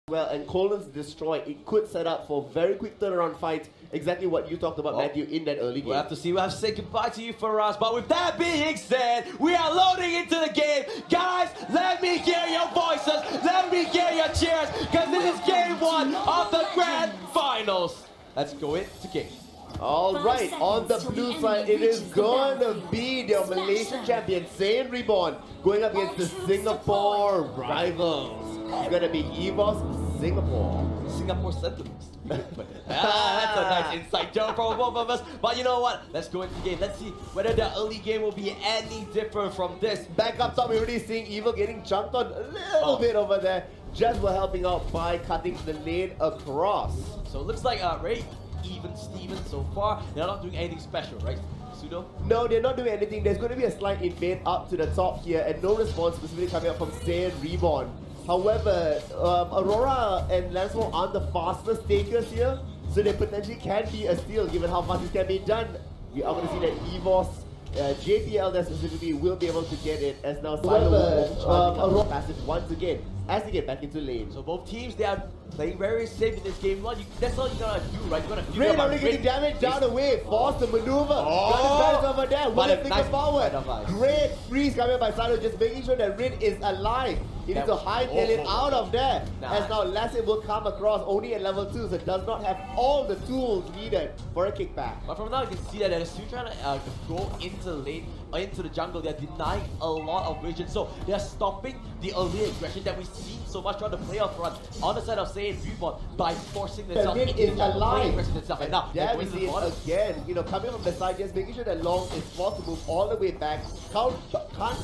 well, and Colin's destroy, it could set up for very quick turnaround fights. Exactly what you talked about, Matthew, in that early game. We'll have to see. We'll have to say goodbye to you, Faraz. But with that being said, we are loading into the game. Guys, let me hear your voices. Let me hear your cheers. Because this is game 1 of the Grand Finals. Let's go into game. Alright, on the blue side, it is going to be the Malaysian champion, Saiyan Reborn, going up against the Singapore rivals. It's going to be Evos Singapore. Singapore sentiments. That's a nice inside joke from both of us. But you know what? Let's go into the game. Let's see whether the early game will be any different from this. Back up top, we're already seeing Evil getting chunked on a little bit over there. Just were helping out by cutting the lane across. So it looks like Ray, even Steven so far, they're not doing anything special, right? Pseudo? No, they're not doing anything. There's going to be a slight invade up to the top here and no response specifically coming up from Saiyan Reborn. However, Aurora and Lancel aren't the fastest takers here, so they potentially can be a steal given how fast this can be done. We are going to see that Evos, JPL that specifically will be able to get it as now Aurora passes once again as they get back into lane. So both teams, they are playing very safe in this game. That's all you gotta do, right? You gotta figure Raid out already getting damage down the way, forced to maneuver. Got his over there, will it figure forward? Great freeze coming by Silo, just making sure that Rid is alive. He needs to hightail it out of there. As now Lassie will come across only at level 2, so does not have all the tools needed for a kickback. But from now you can see that they're still trying to go into the lane, into the jungle. They're denying a lot of vision, so they're stopping the early aggression that we've seen so much throughout the playoff run on the side of Saiyan Reborn by forcing themselves into the aggressive itself. And now we see it again, you know, coming from the side, just making sure that Long is forced to move all the way back. Can't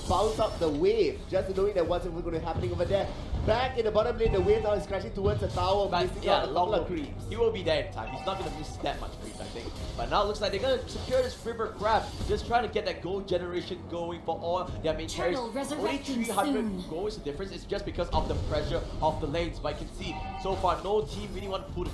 bounce up the wave, just knowing that what's going to happen over there. Back in the bottom lane, the wave now is crashing towards the tower, missing out a couple of creeps. He will be there in time. He's not going to miss that much creep, I think. But now it looks like they're going to secure this River Grab, just trying to get that gold generation going for all their main carries. Only 300 gold is the difference. It's just because of the pressure of the lanes. But you can see, so far, no team really want to pull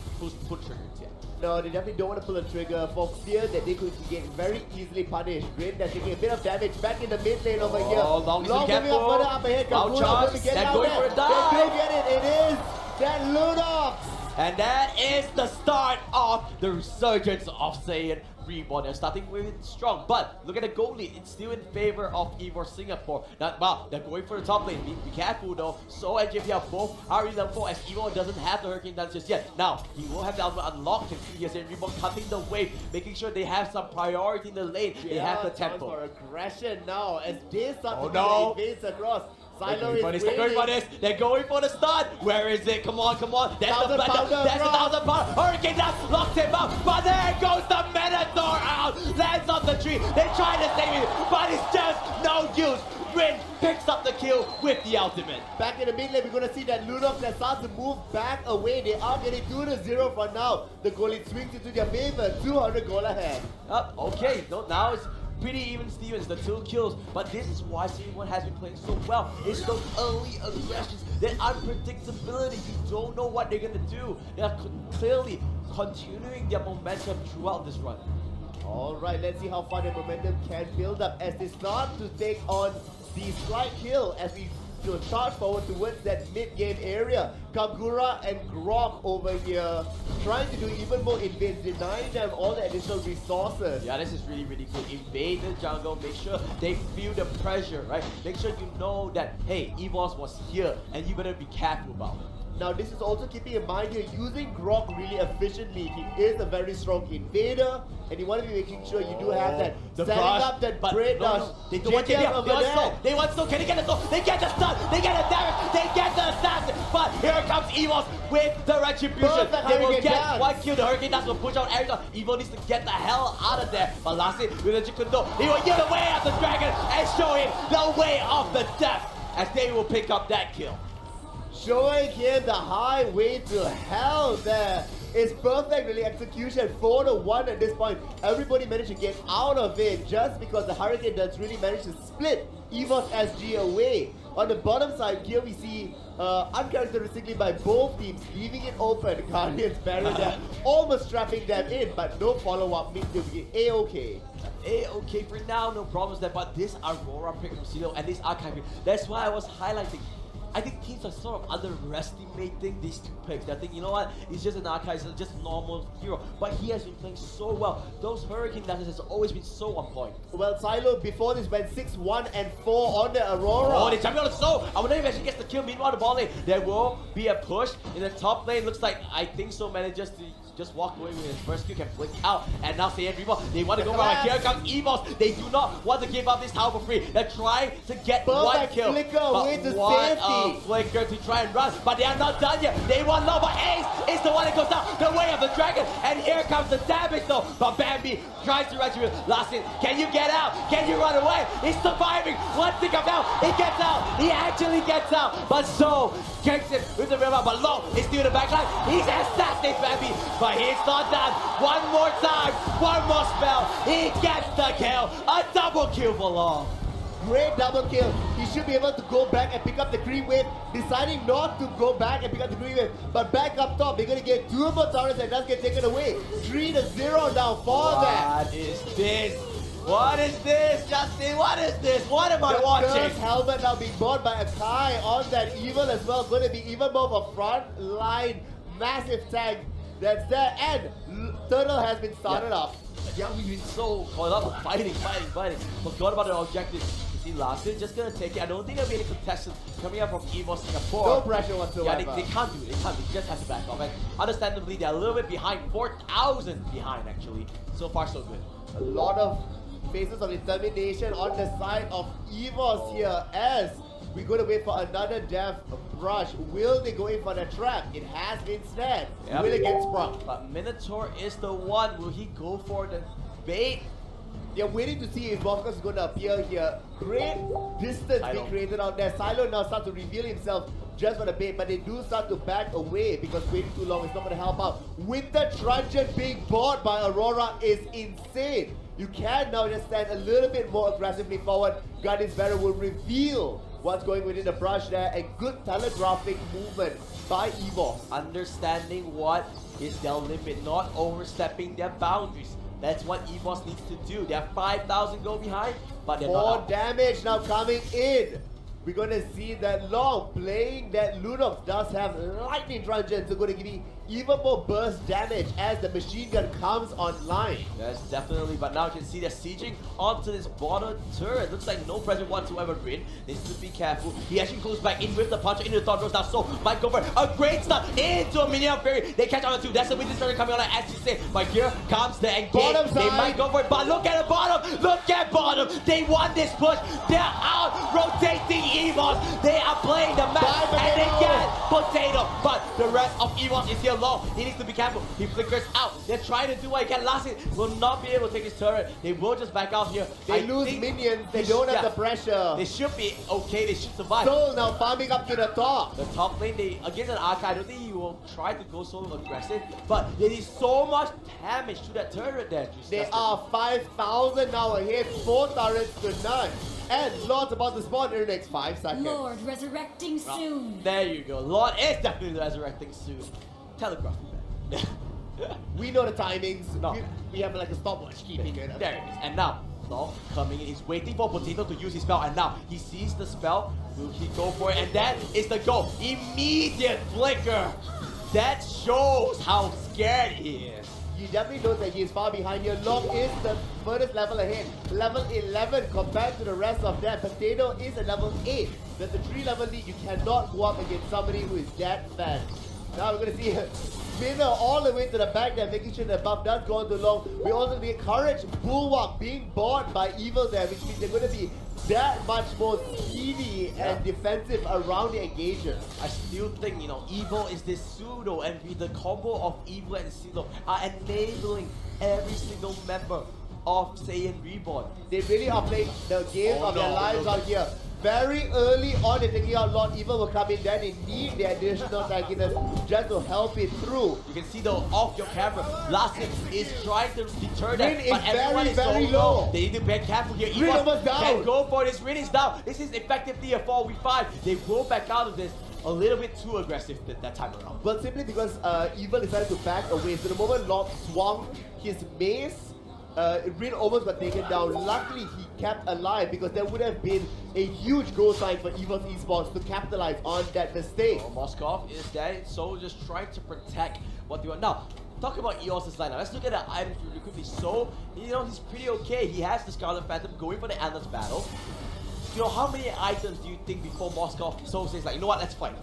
triggers yet. No, they definitely don't want to pull a trigger for fear that they could get very easily punished. Grin that's taking a bit of damage back in the mid lane over here. Long moving up further up ahead. They're going for a dive. They get it. It is that Lunox. And that is the start of the resurgence of Saiyan Reborn. They're starting with strong, but look at the goal lead. It's still in favor of Evos Singapore. Now, wow, they're going for the top lane. Be careful though. So and JPL both are in level 4 as Evo doesn't have the Hurricane Dance just yet. Now, he will have the ultimate unlocked. Here's Saiyan Reborn cutting the wave, making sure they have some priority in the lane. They have the tempo. For aggression now as they start to invade across. They're going for this. They're going for the stun. Where is it? Come on, come on. That's the 1,000 pound. Hurricane Dash locked him up. But there goes the Minotaur out. Lands on the tree. They try to save it, but it's just no use. Rin picks up the kill with the ultimate. Back in the mid lane, we're going to see that Lunox that starts to move back away. They are getting 2-0 for now. The goalie swings into their favor. 200 goal ahead. Okay, no, now it's pretty even Stevens, the 2 kills, but this is why Saiyan has been playing so well. It's those early aggressions, that unpredictability. You don't know what they're gonna do. They are clearly continuing their momentum throughout this run. Alright, let's see how far their momentum can build up as they start to take on the slight kill as we charge forward towards that mid-game area. Kagura and Grok over here trying to do even more invades, denying them all the additional resources. Yeah, this is really, really good. Invade the jungle, make sure they feel the pressure, right? Make sure you know that, hey, Evos was here and you better be careful about it. Now this is also keeping in mind here, using Grok really efficiently. He is a very strong invader, and you want to be making sure you do have that. Setting up that great dash. They want slow. They want slow. Can they get the slow? They get the stun. They get the damage. They get the assassin. But here comes Evos with the retribution. They will get one kill. The Hurricane Dash will push out everything. Evo needs to get the hell out of there. But lastly, with the Chikundo, he will give the way of the dragon and show him the way of the death as they will pick up that kill. Showing him the highway to hell there. It's perfect really execution, 4-1 at this point. Everybody managed to get out of it just because the Hurricane does really manage to split Evos SG away. On the bottom side here we see uncharacteristically by both teams leaving it open. Guardians barrier there, almost trapping them in, but no follow-up means they'll be A-okay. A-okay for now, no problems there, but this Aurora pick from Silo and this archiving, that's why I was highlighting. I think teams are sort of underestimating these two picks. They're thinking, you know what, he's just an archive, he's just a normal hero. But he has been playing so well. Those Hurricane dashes has always been so on point. Well, Silo before this went 6-1 and 4 on the Aurora. Oh, they jumped on the soul. I wonder if he actually gets the kill. Meanwhile, the ball lane, there will be a push in the top lane. Looks like, I think so, manages to just walk away with his first kill, can blink out. And now Saiyan Reborn, they want to go for here comes Evos. They do not want to give up this tower for free. They're trying to get one kill. Flicker away to one safety. flicker to try and run, but they are not done yet. They want love, but Ace is the one that goes down the way of the dragon. And here comes the damage though. But Bambi tries to rescue it. Last in, can you get out? Can you run away? He's surviving. One thing about he gets out. He actually gets out. But so kicks it with the river, but Long is still in the backline. He's assassinated Bambi, but he's not done. One more time, one more spell. He gets the kill. A double kill for Long. Great double kill. He should be able to go back and pick up the green wave, deciding not to go back and pick up the green wave. But back up top, they're going to get 2 more turrets and does get taken away. 3-0 now for them. What is this? What is this, Justin? What is this? What am I The watching? Curse helmet now being bought by Akai on that Evil as well. Going to be even more of a front line massive tank that's there. And Turtle has been started up. Yeah, we've been so caught up fighting. Forgot about the objective. You see, Larson just gonna take it. I don't think there'll be any contestants coming up from Evos Singapore. No pressure whatsoever. Yeah, they can't do it. They just have to back off. And understandably, they're a little bit behind. 4,000 behind, actually. So far, so good. A lot of faces of determination on the side of Evos here as we're going to wait for another death brush. Will they go in for the trap? It has been snared. Yep. Will it get sprung? But Minotaur is the one. Will he go for the bait? They're waiting to see if Boscos is going to appear here. Great distance being created out there. Silo now starts to reveal himself just for the bait, but they do start to back away because waiting too long is not going to help out. Winter Truncheon being bought by Aurora is insane. You can now just stand a little bit more aggressively forward. Guardian's Barrow will reveal what's going within the brush there. A good telegraphic movement by Evos. Understanding what is their limit, not overstepping their boundaries. That's what Evos needs to do. They're 5,000 go behind, but they're not out. Damage now coming in. We're going to see that Long playing that Lunox does have lightning truncheon, so going to give me even more burst damage as the machine gun comes online. Yes, definitely, but now you can see they're sieging onto this bottom turret. Looks like no pressure whatsoever, Rin. They need to be careful. He actually goes back in with the puncher into the thought goes down. So might go for a great start into a minion fairy. They catch on the two. That's the winter turret coming on as you say. But here comes the engage. They might go for it, but look at the bottom. Look at bottom. They won this push. They're out rotating Evos. They are playing the map and they get potato. But the rest of Evos is here. Long. He needs to be careful. He flickers out. They're trying to do what he can. Last hit will not be able to take his turret. They will just back out here. They lose minions. They don't have the pressure. They should be okay. They should survive. Soul now farming up to the top. The top lane, they against an Arca, I don't think he will try to go so aggressive. But they did so much damage to that turret there. They are 5,000 now ahead. 4 turrets to none. And Lord's about to spawn in the next 5 seconds. Lord resurrecting soon. There you go. Lord is definitely resurrecting soon. Telegraph man. We know the timings. No. We have like a stopwatch keeping it. There it is. And now, Long coming in. He's waiting for Potato to use his spell. And now, he sees the spell. Will he go for it? And that is the goal. Immediate flicker. That shows how scared he is. You definitely know that he is far behind here. Long is the furthest level ahead. Level 11 compared to the rest of them. Potato is a level 8. There's a 3-level lead. You cannot go up against somebody who is that fast. Now we're going to see Spinner all the way to the back there, making sure the buff does go on too long. We also get Courage Bulwark being bought by Evil there, which means they're going to be that much more speedy and defensive around the engages. I still think, you know, Evil is this pseudo, and with the combo of Evil and Pseudo are enabling every single member of Saiyan Reborn. They really are playing the game of their lives out here. Very early on, they're taking out Lord Evil will come in there. They need the additional tankiness just to help it through. You can see though, off your camera, Larson is trying to deter them, Rin but is everyone is very so low. They need to be careful here. Rin almost down. Can go for this. Rin is down. This is effectively a 4v5. They will back out of this a little bit too aggressive that time around. But simply because Evil decided to back away. So the moment Lord swung his mace, Rin almost got taken down. Luckily, he kept alive because there would have been a huge goal sign for Evos Esports to capitalize on that mistake. Moskov is there, so just trying to protect what they want. Now, talk about EOS' lineup. Let's look at the items really quickly. So, you know, he's pretty okay. He has the Scarlet Phantom going for the Endless Battle. You know, how many items do you think before Moskov so says like, you know what, let's fight?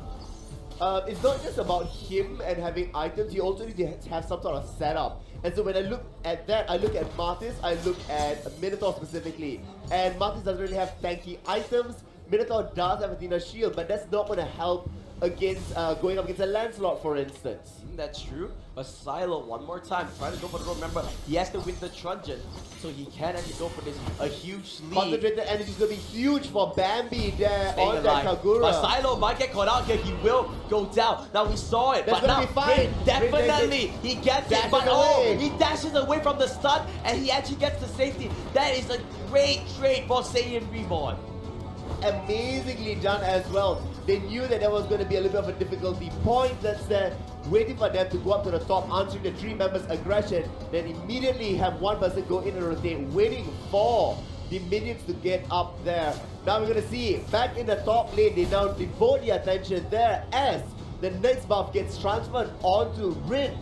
It's not just about him and having items, you also need to have some sort of setup. And so when I look at that, I look at Martis, I look at Minotaur specifically. And Martis doesn't really have tanky items. Minotaur does have Athena shield, but that's not going to help against going up against a Lancelot, for instance. That's true, but Silo one more time trying to go for the road. Remember, he has to win the Truncheon, so he can actually go for this a huge lead. Concentrated energy is going to be huge for Bambi there Staying on that alive. Kagura. But Silo might get caught out here. He will go down. Now we saw it, That's but gonna now be fine. Rin definitely he gets it. But away. he dashes away from the stun, and he actually gets the safety. That is a great trade for Saiyan Reborn. Amazingly done as well. They knew that there was going to be a little bit of a difficulty point that's there, waiting for them to go up to the top, answering the 3 members' aggression, then immediately have one person go in and rotate, waiting for the minions to get up there. Now we're going to see, back in the top lane, they now devote the attention there as the next buff gets transferred onto Rin.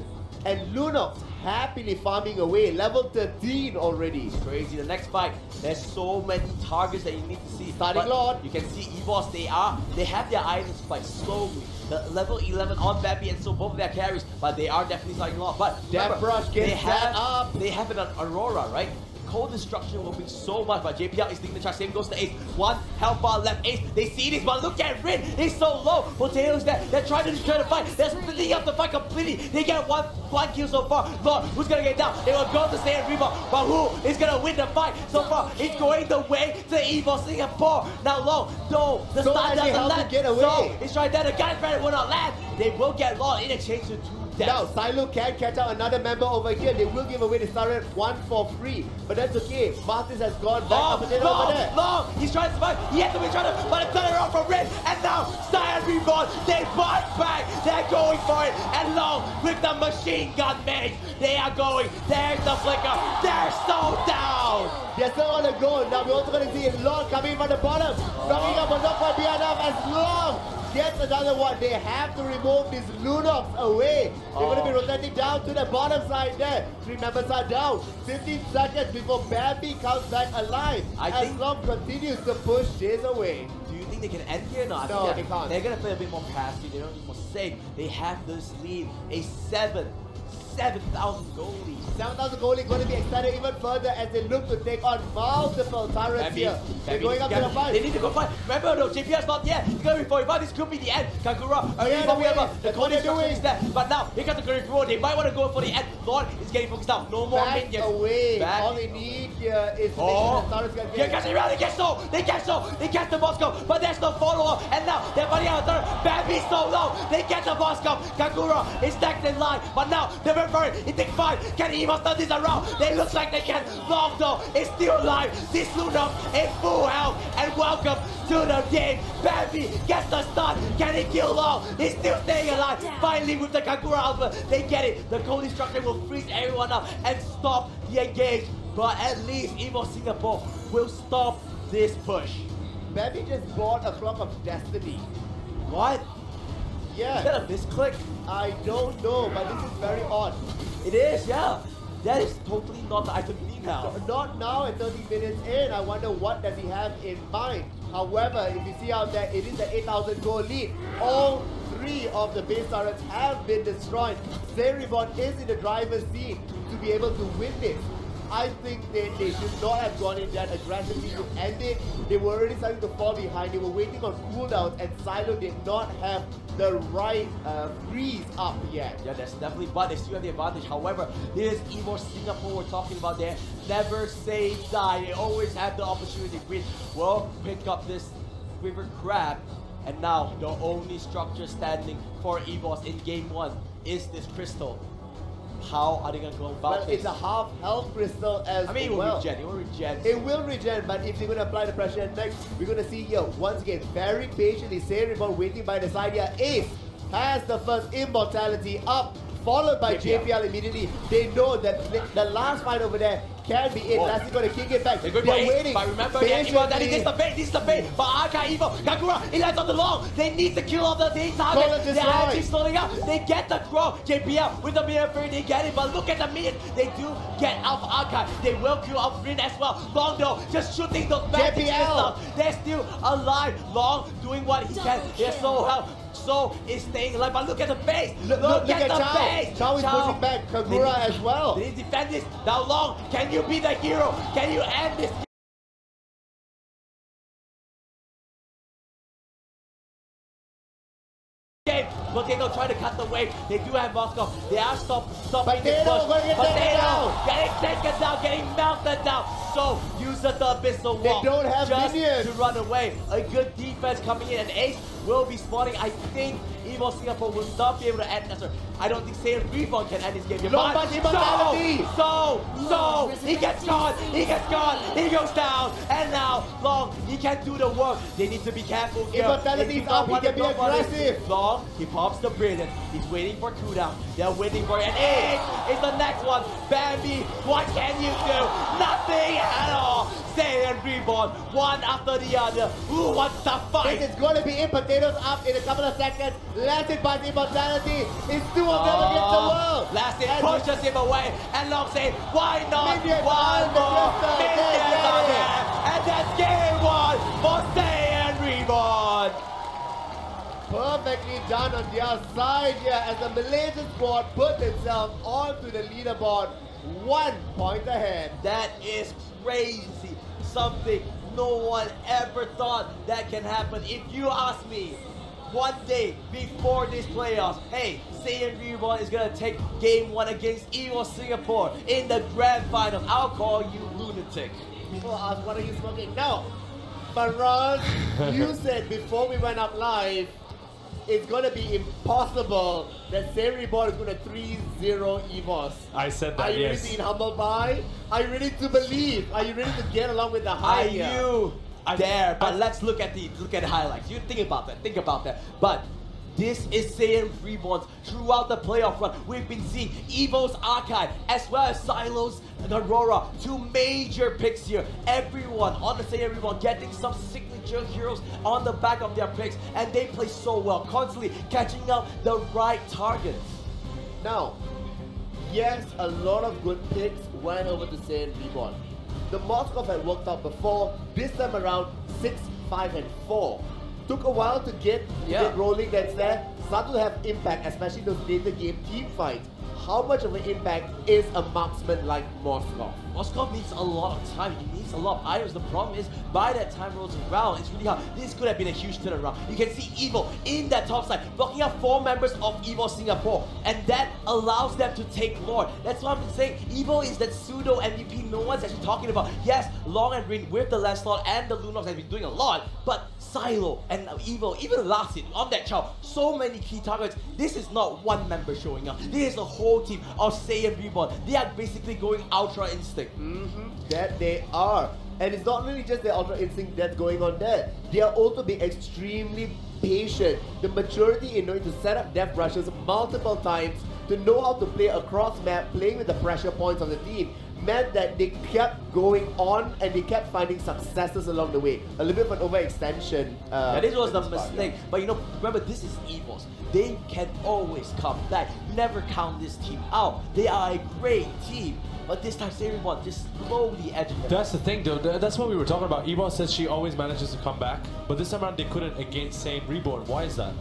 And Lunox happily farming away, level 13 already. It's crazy. The next fight, there's so many targets that you need to see. Starting Lord. You can see Evos, they have their items quite slowly. The level 11 on Bambi and so both of their carries, but they are definitely starting Lord. But Death Brush gets set up. They have an Aurora, right? Cold Destruction will bring so much, but JPL is leading the charge. Same goes to Ace. One health bar left. Ace, they see this, but look at Rin. He's so low. Potatoes there. They're trying to destroy the fight. They're splitting up the fight completely. They get one kill so far. Lord, who's gonna get down? They will go to Saiyan Reborn, but who is gonna win the fight? So far, it's going the way to Evos Singapore. Now low, no, the stun doesn't land. Get away. So it's right there. The gun threat will not land. They will get Lord in exchange to 2 deaths. Now, Silo can catch out another member over here. They will give away the turret 1 for free. But that's okay. Martis has gone back up and over there. Long! He's trying to survive. He has to be trying to, but it's turn around from Rin. And now, Saiyan Reborn. They fight back. They're going for it. And Long with the machine gun mage. They are going. There's the flicker. They're so down. They're still on the go. Now we're also going to see Long coming from the bottom. Knocking up, but not quite behind enough as Long gets another one. They have to remove this Lunox away. They're going to be rotating down to the bottom side there. 3 members are down. 15 seconds before Bambi comes back alive. As Long continues to push this away. Do you think they can end here or not? No, they can't. They're going to play a bit more passive. They don't need more safe. They have this lead. A 7,000 goal lead. 7,000 goal lead going to be extended even further as they look to take on multiple turrets here. They're going up to the fight. They need to go fight. Remember, no, JPL's not yet. It's going to be 45. This could be the end. Kagura, the Cold Destruction is there. But now, here comes the Great Road. They might want to go for the end. Lord is getting focused now. No more Back minions. away. Back. All they need here is to make sure the turrets get Here comes the round. They catch so. They catch the Moscow. But there's no follow-up. And now, they're running out of turret. Bambi's so low. They get the Moscow. Kagura is next in line. But now, they're referring. It takes 5. Can Evos turn this around? They look like they can. Long though is still alive. This Lunox in full health. And welcome to the game. Bambi gets the stun. Can he kill Long? He's still staying alive. Finally with the Kagura Alpha, they get it. The Cold Destruction will freeze everyone up and stop the engage. But at least Evos Singapore will stop this push. Bambi just bought a Clock of Destiny. What? Yeah. Is that a misclick? I don't know, but this is very odd. It is, yeah. That is totally not the item we need now. Not now at 30 minutes in. I wonder what does he have in mind. However, if you see out there, it is the 8,000 goal lead. All 3 of the base turrets have been destroyed. Reborn is in the driver's seat to be able to win this. I think they should not have gone in that aggressively to end it. They were already starting to fall behind. They were waiting on cooldowns, and Silo did not have the right freeze up yet. Yeah, that's definitely, but they still have the advantage. However, this Evos Singapore we're talking about there, never say die. They always have the opportunity to win. Well, pick up this River Crab, and now the only structure standing for Evos in game 1 is this crystal. How are they going to go about this? It's a half health crystal as well. I mean, it will regen. It will regen, but if they're going to apply the pressure next, we're going to see here, once again, very patiently, Reborn waiting by the side here. Ace has the first immortality up, followed by JPL immediately. They know that the last fight over there can be it. Lassie gonna kick it back. They're They're going for waiting. but remember, yeah, Evo, that patiently. this is the bait. But Arkai, Evo, Kagura, he lands on the long. They need to kill off the day target. They're actually slowing up. They get the crow. JPL with the mirror free, they get it. But look at the minutes. They do get out of Arkai. They will kill off Rin as well. Long though, just shooting those magic missiles. They're still alive. Long doing what he can. They're so help. So is staying alive, but look at the base. Look at the base. Chao is pushing back. Kagura as well. They need to defend this. Now Long, can you be the hero? Can you end this game? Potato trying to cut the wave. They do have Moscow. They are stopping this push. Getting taken down, getting melted down. So use the abyssal wall. They don't have just minions to run away. A good defense coming in, and Ace will be spawning. I think Evo Singapore will not be able to end. I don't think Saiyan Reborn can end this game. So he gets gone. He goes down, and now Long, he can do the work. They need to be careful here. Immortality's up. He can be aggressive. Long, he pops the brilliant. He's waiting for cooldown. They're waiting for it. And Ace is the next one. Bambi, what can you do? Nothing at all. Saiyan Reborn, one after the other. Who wants to fight? This is going to be it. Potatoes up in a couple of seconds. Lasted by the immortality. It's two of them against the world. Lasted pushes him away. And Long saying, why not? Minions One more. Minions are are there. And that's game one for Saiyan Reborn. Perfectly done on their side here as the Malaysian squad put themselves onto the leaderboard 1 point ahead. That is crazy. Something no one ever thought that can happen. If you ask me, one day before these playoffs, hey, Saiyan Reborn is gonna take game 1 against Evos Singapore in the grand finals. I'll call you lunatic. People ask, what are you smoking? No. But Ron, you said before we went up live, it's going to be impossible that Saiyan Reborn is going to 3-0 Evos. I said that, Are you ready to eat humble pie? Are you ready to believe? Are you ready to get along with the high here? But let's look at the highlights. You think about that. But this is Saiyan Reborn throughout the playoff run. We've been seeing Evo's Archive as well as Silo's Aurora. 2 major picks here. Everyone on the Saiyan Reborn getting some signature heroes on the back of their picks, and they play so well, constantly catching up the right targets. Now, yes, a lot of good picks went over to Saiyan Reborn. The Moscow had worked out before. This time around, 6, 5, and 4. Took a while to get rolling. That's there. Started to have impact, especially those later game team fights. How much of an impact is a marksman like Moskov? Moskov needs a lot of time. He needs a lot of items. The problem is, by that time rolls around, it's really hard. This could have been a huge turnaround. You can see Evo in that top side, blocking out 4 members of Evo Singapore, and that allows them to take Lord. That's what I've been saying. Evo is that pseudo MVP no one's actually talking about. Yes, Long and Rin with the Lancelot and the Lunox have been doing a lot, but Silo and Evo, even last hit on that Chow, so many key targets. This is not one member showing up. This is a whole team of Saiyan Reborn. They are basically going Ultra Instinct. That they are. And it's not really just the Ultra Instinct that's going on there. They are also being extremely patient. The maturity in knowing to set up death rushes multiple times, to know how to play across map, playing with the pressure points of the team, meant that they kept going on and they kept finding successes along the way. A little bit of an overextension. This was the mistake. But you know, remember, this is Evos. They can always come back. Never count this team out. They are a great team. But this time, Saiyan Reborn just slowly edging them. That's the thing, though. That's what we were talking about. Evo says she always manages to come back, but this time around they couldn't against Saiyan Reborn. Why is that?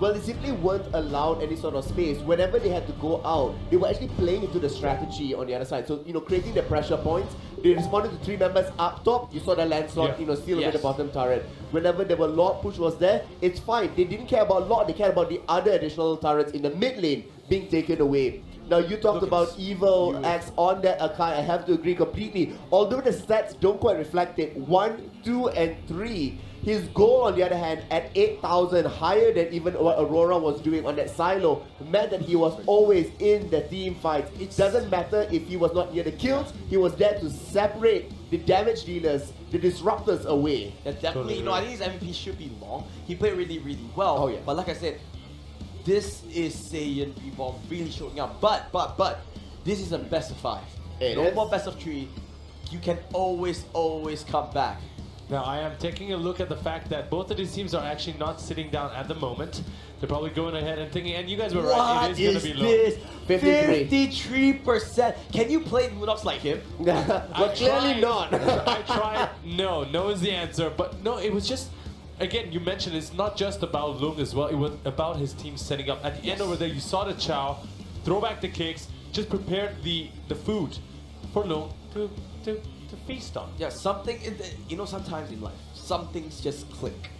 Well, they simply weren't allowed any sort of space. Whenever they had to go out, they were actually playing into the strategy on the other side. So, you know, creating the pressure points. They responded to 3 members up top. You saw the Lancelot, you know, still over the bottom turret. Whenever there were Lord push was there, it's fine. They didn't care about Lord. They cared about the other additional turrets in the mid lane being taken away. Now, you talked about Evil X on that Akai. I have to agree completely. Although the stats don't quite reflect it, 1, 2, and 3. His goal, on the other hand, at 8,000, higher than even what Aurora was doing on that silo, meant that he was always in the team fights. It doesn't matter if he was not near the kills, he was there to separate the damage dealers, the disruptors away. Yeah, definitely. You know, I think his MVP should be Long. He played really, really well. But like I said, this is Saiyan Reborn really showing up. But, this is a best of 5. No more best of 3. You can always come back. Now, I am taking a look at the fact that both of these teams are actually not sitting down at the moment. They're probably going ahead and thinking, and you guys were right, it is going to be low. This? 53%. Can you play Lunox like him? Well, clearly not. I tried. No is the answer. But no, it was just, again, you mentioned it's not just about Lung as well. It was about his team setting up. At the end over there, you saw the Chow, throw back the cakes, just prepared the food for Lung to feast on. Yeah, something, you know, sometimes in life, some things just click.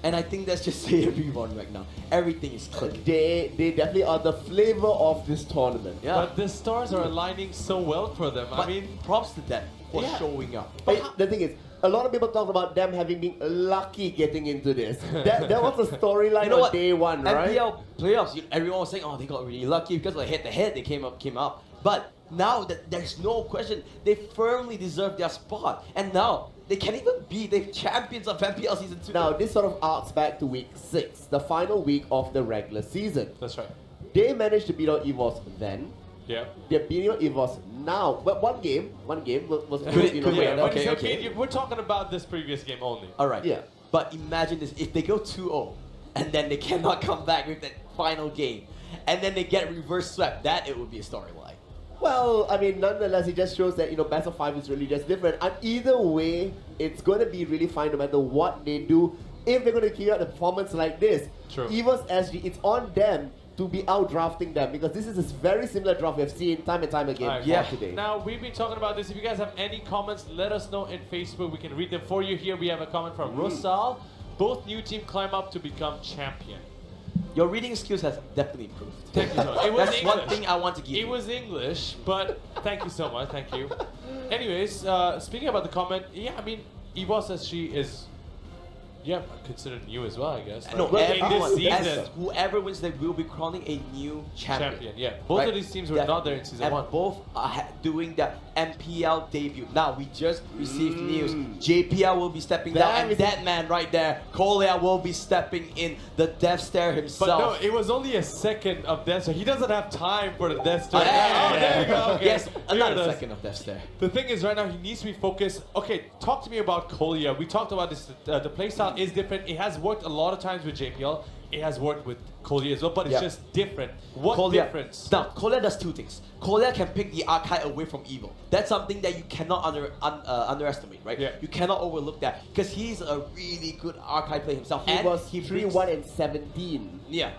And I think that's just everyone right now. Everything is clicking. They definitely are the flavor of this tournament. Yeah. But the stars are aligning so well for them. But I mean, props to them for showing up. The thing is, a lot of people talk about them having been lucky getting into this. That was a storyline on day one, right? MPL playoffs, everyone was saying, oh, they got really lucky because of the head-to-head they came up. But now that there's no question, they firmly deserve their spot. And now, they can't even be the champions of MPL Season 2. Now, this sort of arcs back to week 6, the final week of the regular season. that's right. They managed to beat out Evos then. Yeah. They're beating out Evos now. But one game was good, you know. Could- yeah, But okay. we're talking about this previous game only. Alright. Yeah. But imagine this, if they go 2-0, and then they cannot come back with that final game, and then they get reverse swept, it would be a storyline. Well, I mean, nonetheless, it just shows that, you know, best of 5 is really just different. And either way, it's going to be really fine no matter what they do. If they're going to keep up the performance like this, True. Evos SG, it's on them to be out drafting them, because this is a very similar draft we've seen time and time again Alright, today. Now, we've been talking about this. If you guys have any comments, let us know in Facebook. We can read them for you. Here we have a comment from Rosal. Both new team climb up to become champion. Your reading skills has definitely improved. Thank you so much. It was That's English. one thing I want to give It you. was English, but thank you so much. Thank you. Anyways, speaking about the comment, yeah, I mean, Evos SG is, considered new as well, I guess. No, Like, in everyone, this season, whoever wins, they will be crowning a new champion. yeah. Both of these teams were not there in season and 1. both are doing their MPL debut. Now, we just received news. JPL will be stepping down, and that man right there, Kolea, will be stepping in, the Death Stare But himself. no, it was only a second of Death Stare. He doesn't have time for the Death Stare. Oh, there you go. Okay. Yes, Here another it is. second of Death Stare. The thing is, right now, he needs to be focused. Okay, talk to me about Kolea. We talked about this. The playstyle is different. It has worked a lot of times with JPL. It has worked with Kolea as well, but it's just different. What difference? Now, Kolea does two things. Kolea can pick the archive away from Evo. That's something that you cannot underestimate, right? Yeah. You cannot overlook that, because he's a really good archive player himself. He and was he 3-1 and 17. Yeah,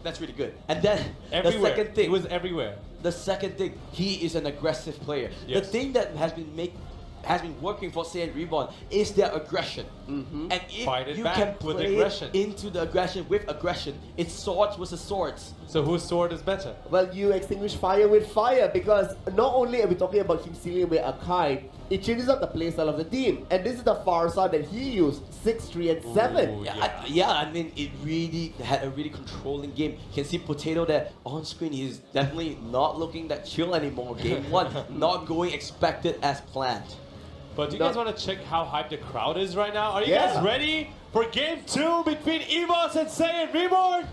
that's really good. And then Everywhere. the second thing, It was everywhere. the second thing, he is an aggressive player. Yes. The thing that has been working for Saiyan Reborn is their aggression. And if Fight it you back can with play aggression. into the aggression with aggression, it's swords versus swords. So whose sword is better? Well, you extinguish fire with fire, because not only are we talking about him sealing away Akai, it changes up the playstyle of the team. And this is the Farsa that he used, 6, 3, and 7. Ooh. I mean, it really had a really controlling game. You can see Potato there on screen. He's definitely not looking that chill anymore. Game 1, not going expected as planned. But do you guys want to check how hyped the crowd is right now? Are you guys ready for game 2 between Evos and Saiyan Reborn?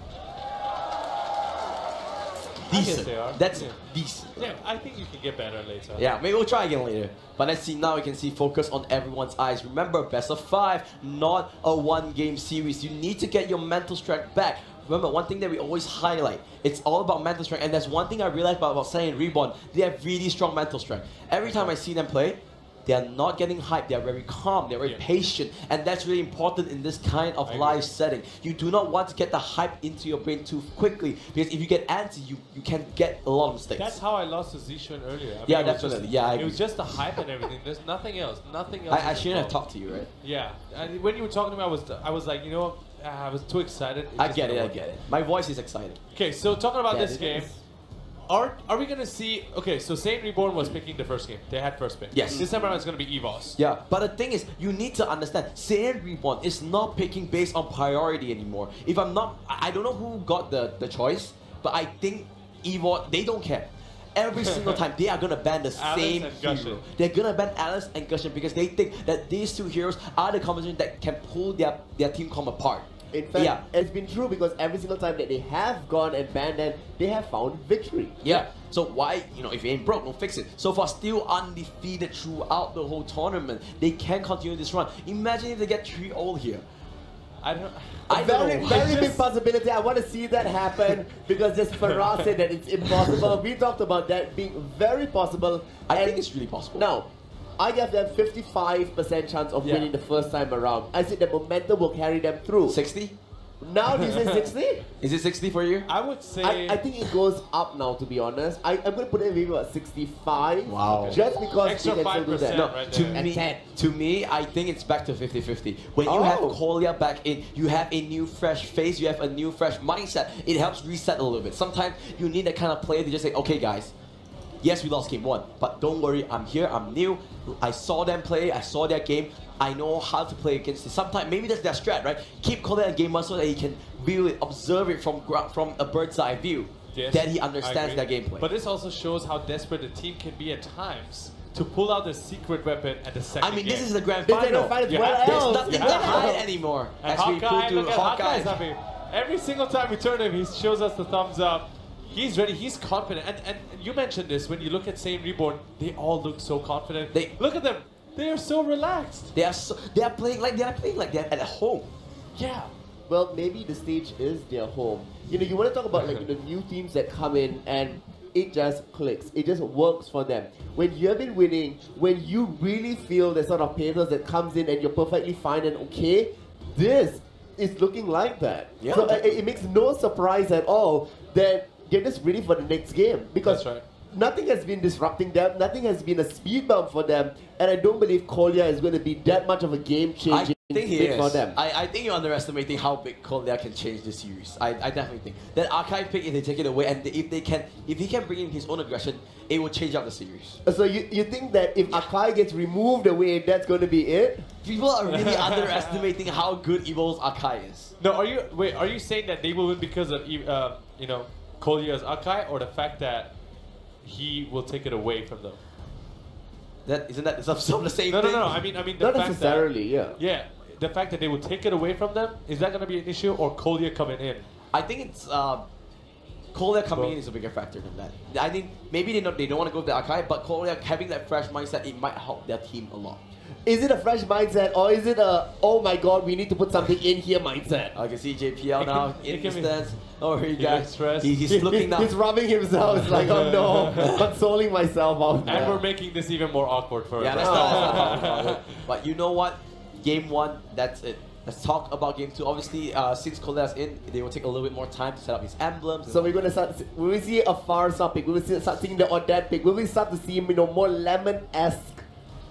Decent. they are. That's Yeah. decent. Yeah, I think you can get better later. Yeah, maybe we'll try again later. But let's see, now we can see focus on everyone's eyes. Remember, best of 5, not a one-game series. You need to get your mental strength back. Remember, one thing that we always highlight, it's all about mental strength. And there's one thing I realized about Saiyan Reborn, they have really strong mental strength. Every time I see them play, they are not getting hyped, they are very calm, they're very patient, and that's really important in this kind of live setting. You do not want to get the hype into your brain too quickly, because if you get antsy, you can get a lot of mistakes. That's how I lost to Zishan earlier. I mean, Yeah, it was definitely. Just, Yeah, I it agree. was just the hype and everything. There's nothing else. Nothing else. I shouldn't have talked to you, right? Yeah, and when you were talking to me, I was like, you know, I was too excited. I get it. My voice is excited. Okay, so talking about this it game. is. Are we gonna see? Okay, so Saiyan Reborn was picking the first game. They had first pick. Yes. This time around it's gonna be Evos. Yeah, but the thing is, you need to understand, Saiyan Reborn is not picking based on priority anymore. If I'm not, I don't know who got the choice, but I think Evo, they don't care. Every single time, they are gonna ban the Alice same and hero. Gushin. They're gonna ban Alice and Gushin because they think that these two heroes are the combination that can pull their team comp apart. In fact, Yeah. it's been true because every single time that they have gone and banned them, they have found victory. Yeah. So why, if you ain't broke, don't fix it. So far, still undefeated throughout the whole tournament. They can continue this run. Imagine if they get 3-0 here. I don't Very, know. very big possibility. I want to see that happen because just Faraz said that it's impossible. We talked about that being very possible. I think it's really possible. Now, I gave them 55% chance of Yeah. winning the first time around. I said the momentum will carry them through. 60? Now, do you say 60? Is it 60 for you? I would say I think it goes up now, to be honest. I'm going to put it maybe about 65. Wow. Just because Extra they can still do that. 5%, No, right To there. And me, 10. to me, I think it's back to 50-50. When you have Oh. Kolya back in, you have a new fresh face, you have a new fresh mindset. It helps reset a little bit. Sometimes you need that kind of player to just say, okay guys, yes, we lost game 1, but don't worry, I'm here, I'm new. I saw them play, I saw their game. I know how to play against it. Sometimes, maybe that's their strat, right? Keep Kolya in game 1 so that he can view it, observe it from a bird's eye view. Yes, Then he I understands agree. their gameplay. But this also shows how desperate the team can be at times to pull out the secret weapon at the second I mean, game. this is the grand This is the final. grand final. You What have to- else? There's nothing You to have to- hide anymore. And As we prove Hawkeye, to look at Hawkeye. Hawkeye's happy. Every single time we turn him, he shows us the thumbs up. He's ready, he's confident. And you mentioned this, when you look at Saiyan Reborn, they all look so confident. Look at them, they are so relaxed. They are playing like they're at home. Yeah. Well, maybe the stage is their home. You want to talk about like the new teams that come in and it just clicks. It just works for them. When you have been winning, when you really feel the sort of pathos that comes in and you're perfectly fine and okay, this is looking like that. Yeah. So it makes no surprise at all that they're just ready for the next game because That's right. nothing has been disrupting them. Nothing has been a speed bump for them. And I don't believe Kolya is going to be that much of a game-changing I think he pick is. for them. I think you're underestimating how big Kolya can change the series. I definitely think that archive pick, if they take it away and if he can bring in his own aggression, it will change up the series. So you think that if Akai gets removed away, that's going to be it? People are really underestimating how good Evos Akai is. No, are you saying that they will win because of Kolya's Akai, or the fact that he will take it away from them? Isn't that some of the same No, thing? I mean the Not fact necessarily, that, yeah. the fact that they will take it away from them, is that going to be an issue, or Kolya coming in? I think it's Kolya coming in is a bigger factor than that. I think maybe they don't want to go to the Akai, but Kolya having that fresh mindset, it might help their team a lot. Is it a fresh mindset or is it a, oh my god, we need to put something in here mindset? I can see JPL now in the can be- stands. Oh, here you He go. looks stressed. He's looking now. He's rubbing himself. It's like, oh no, consoling myself out there. And we're making this even more awkward for Yeah, him. let's not talk about it. But you know what? Game 1, that's it. Let's talk about Game 2. Obviously, since Kolya's in, they will take a little bit more time to set up his emblems. So we're going to start, will we see a Farsa pick? Will we start seeing the Odet pick? Will we start to see, more Lemon-esque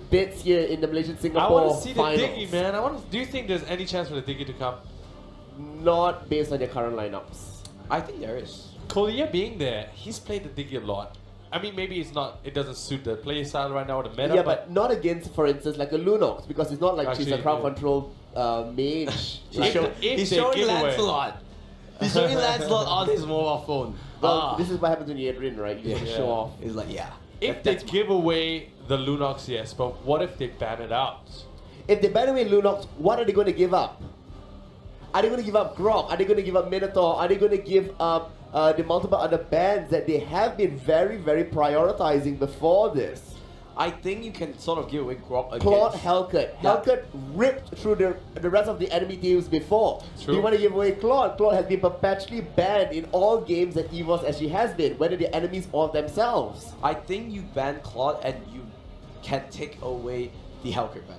bits here in the Malaysian-Singapore I want to see the finals? Diggy, man. Do you think there's any chance for the Diggy to come? Not based on their current lineups. I think there is. Kolya being there, he's played the Diggy a lot. I mean, maybe it doesn't suit the play style right now or the meta, Yeah, but not against, for instance, like a Lunox, because it's not like she's a Actually, crowd yeah. control mage. He's, Like, show, if he's they showing give away- Lancelot. He's showing Lancelot on his mobile phone. well, this is what happens when you Adrian, right? You just Yeah. show off. It's like, yeah. if they give away the Lunox, yes, but what if they ban it out? If they ban away Lunox, what are they going to give up? Are they going to give up Grok? Are they going to give up Minotaur? Are they going to give up the multiple other bands that they have been very, very prioritizing before this? I think you can sort of give away Grok Claude against... Hellcat. Yeah. Hellcat ripped through the rest of the enemy teams before. True. You want to give away Claude? Claude has been perpetually banned in all games at Evos as she has been, whether the enemies or themselves. I think you ban Claude and you can take away the Hellcat ban.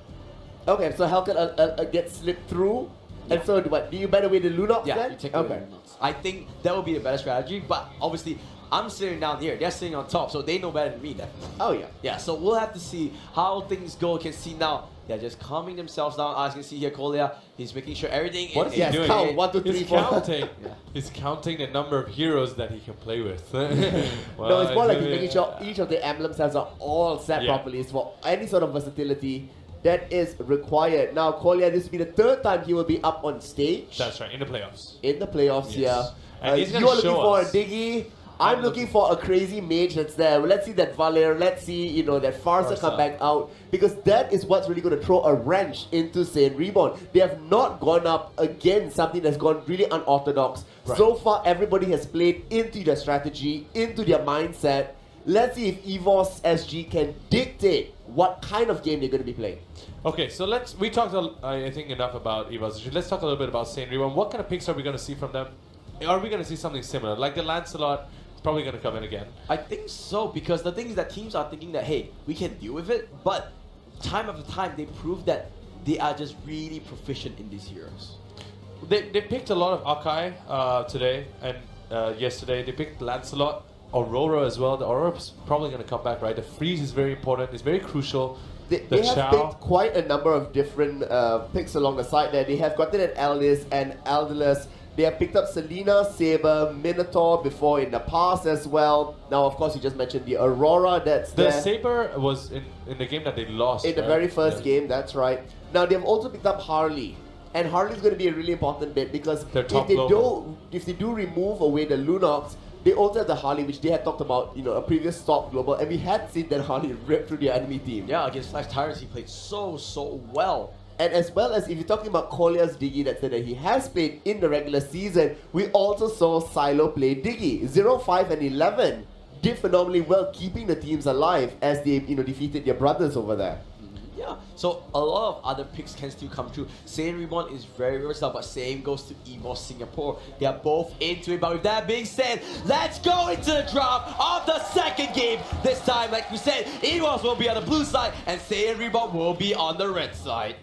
Okay, so Hellcat gets slipped through. Yeah. And so what? Do you ban away the Lunox Yeah, then? you take away the Lunox. I think that would be a better strategy, but obviously I'm sitting down here, they're sitting on top, so they know better than me definitely. Oh yeah. Yeah, so we'll have to see how things go. You can see now they're just calming themselves down. As you can see here, Kolya, he's making sure everything What is he Yes, doing? count 1, 2, 3, He's 4. counting. Yeah. He's counting the number of heroes that he can play with. No, it's more like he's making sure each of the emblem cells are all set Yeah. properly. It's for any sort of versatility that is required. Now, Kolya, this will be the 3rd time he will be up on stage That's right, in the playoffs. in the playoffs Yes. here. And he's you gonna are looking show for us. a Diggy. I'm looking for a crazy mage that's there. Let's see that Valer. Let's see, you know, that Farsa come back out. Because that is what's really going to throw a wrench into Saiyan Reborn. They have not gone up against something that's gone really unorthodox. Right. So far, everybody has played into their strategy, into their mindset. Let's see if Evos SG can dictate what kind of game they're going to be playing. Okay, so we talked, I think, enough about Evos. Let's talk a little bit about Saiyan Reborn. What kind of picks are we going to see from them? Are we going to see something similar? Like the Lancelot is probably going to come in again. I think so, because the thing is that teams are thinking that, hey, we can deal with it, but time after time, they prove that they are just really proficient in these heroes. They picked a lot of Akai today and yesterday. They picked Lancelot, Aurora as well. The Aurora's probably going to come back, right? The freeze is very important. It's very crucial. They have picked quite a number of different picks along the side there. They have gotten an Aldis and Aldilus. They have picked up Selena, Saber, Minotaur before in the past as well. Now, of course, you just mentioned the Aurora that's there. The Saber was in the game that they lost. In the very first game, that's right. Now, they've also picked up Harley. And Harley's going to be a really important bit because if they do remove away the Lunox, they also have the Harley, which they had talked about, you know, a previous top global, and we had seen that Harley rip through the enemy team. Yeah, against Flash Tyrants, he played so well. And as well as if you're talking about Kolya's Diggy that said that he has played in the regular season, we also saw Silo play Diggy. 0, 5, and 11 did phenomenally well, keeping the teams alive as they, you know, defeated their brothers over there. Yeah, so a lot of other picks can still come true. Saiyan Reborn is very versatile, but same goes to Evos Singapore. They are both into it, but with that being said, let's go into the drop of the second game. This time, like we said, Evos will be on the blue side, and Saiyan Reborn will be on the red side.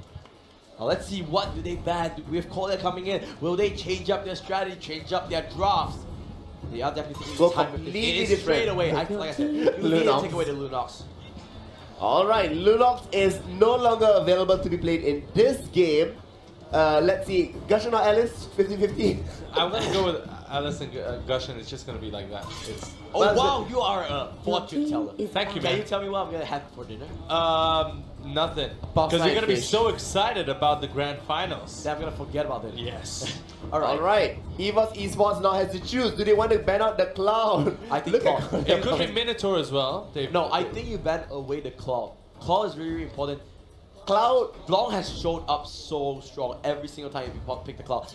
Now let's see what do they ban with Kolya coming in. Will they change up their strategy, change up their drafts? They are definitely taking Go time. completely It is straight away. Like I said, you need to take away the Lunox. Alright, Lunox is no longer available to be played in this game. Let's see, Gushin or Alice, 50-50? I'm going to go with Alice and Gushin. It's just going to be like that. Oh wow, you are a fortune teller. Thank you, man. Can you tell me what I'm going to have for dinner? Nothing. Because you're going to be so excited about the grand finals. Then I'm going to forget about it. Yes. Alright, Evos Esports now has to choose. Do they want to ban out the Cloud? I think it could be Minotaur as well. No, I think you ban away the Cloud. Cloud is really, really important. Cloud Blanc has shown up so strong every single time you pick the Cloud.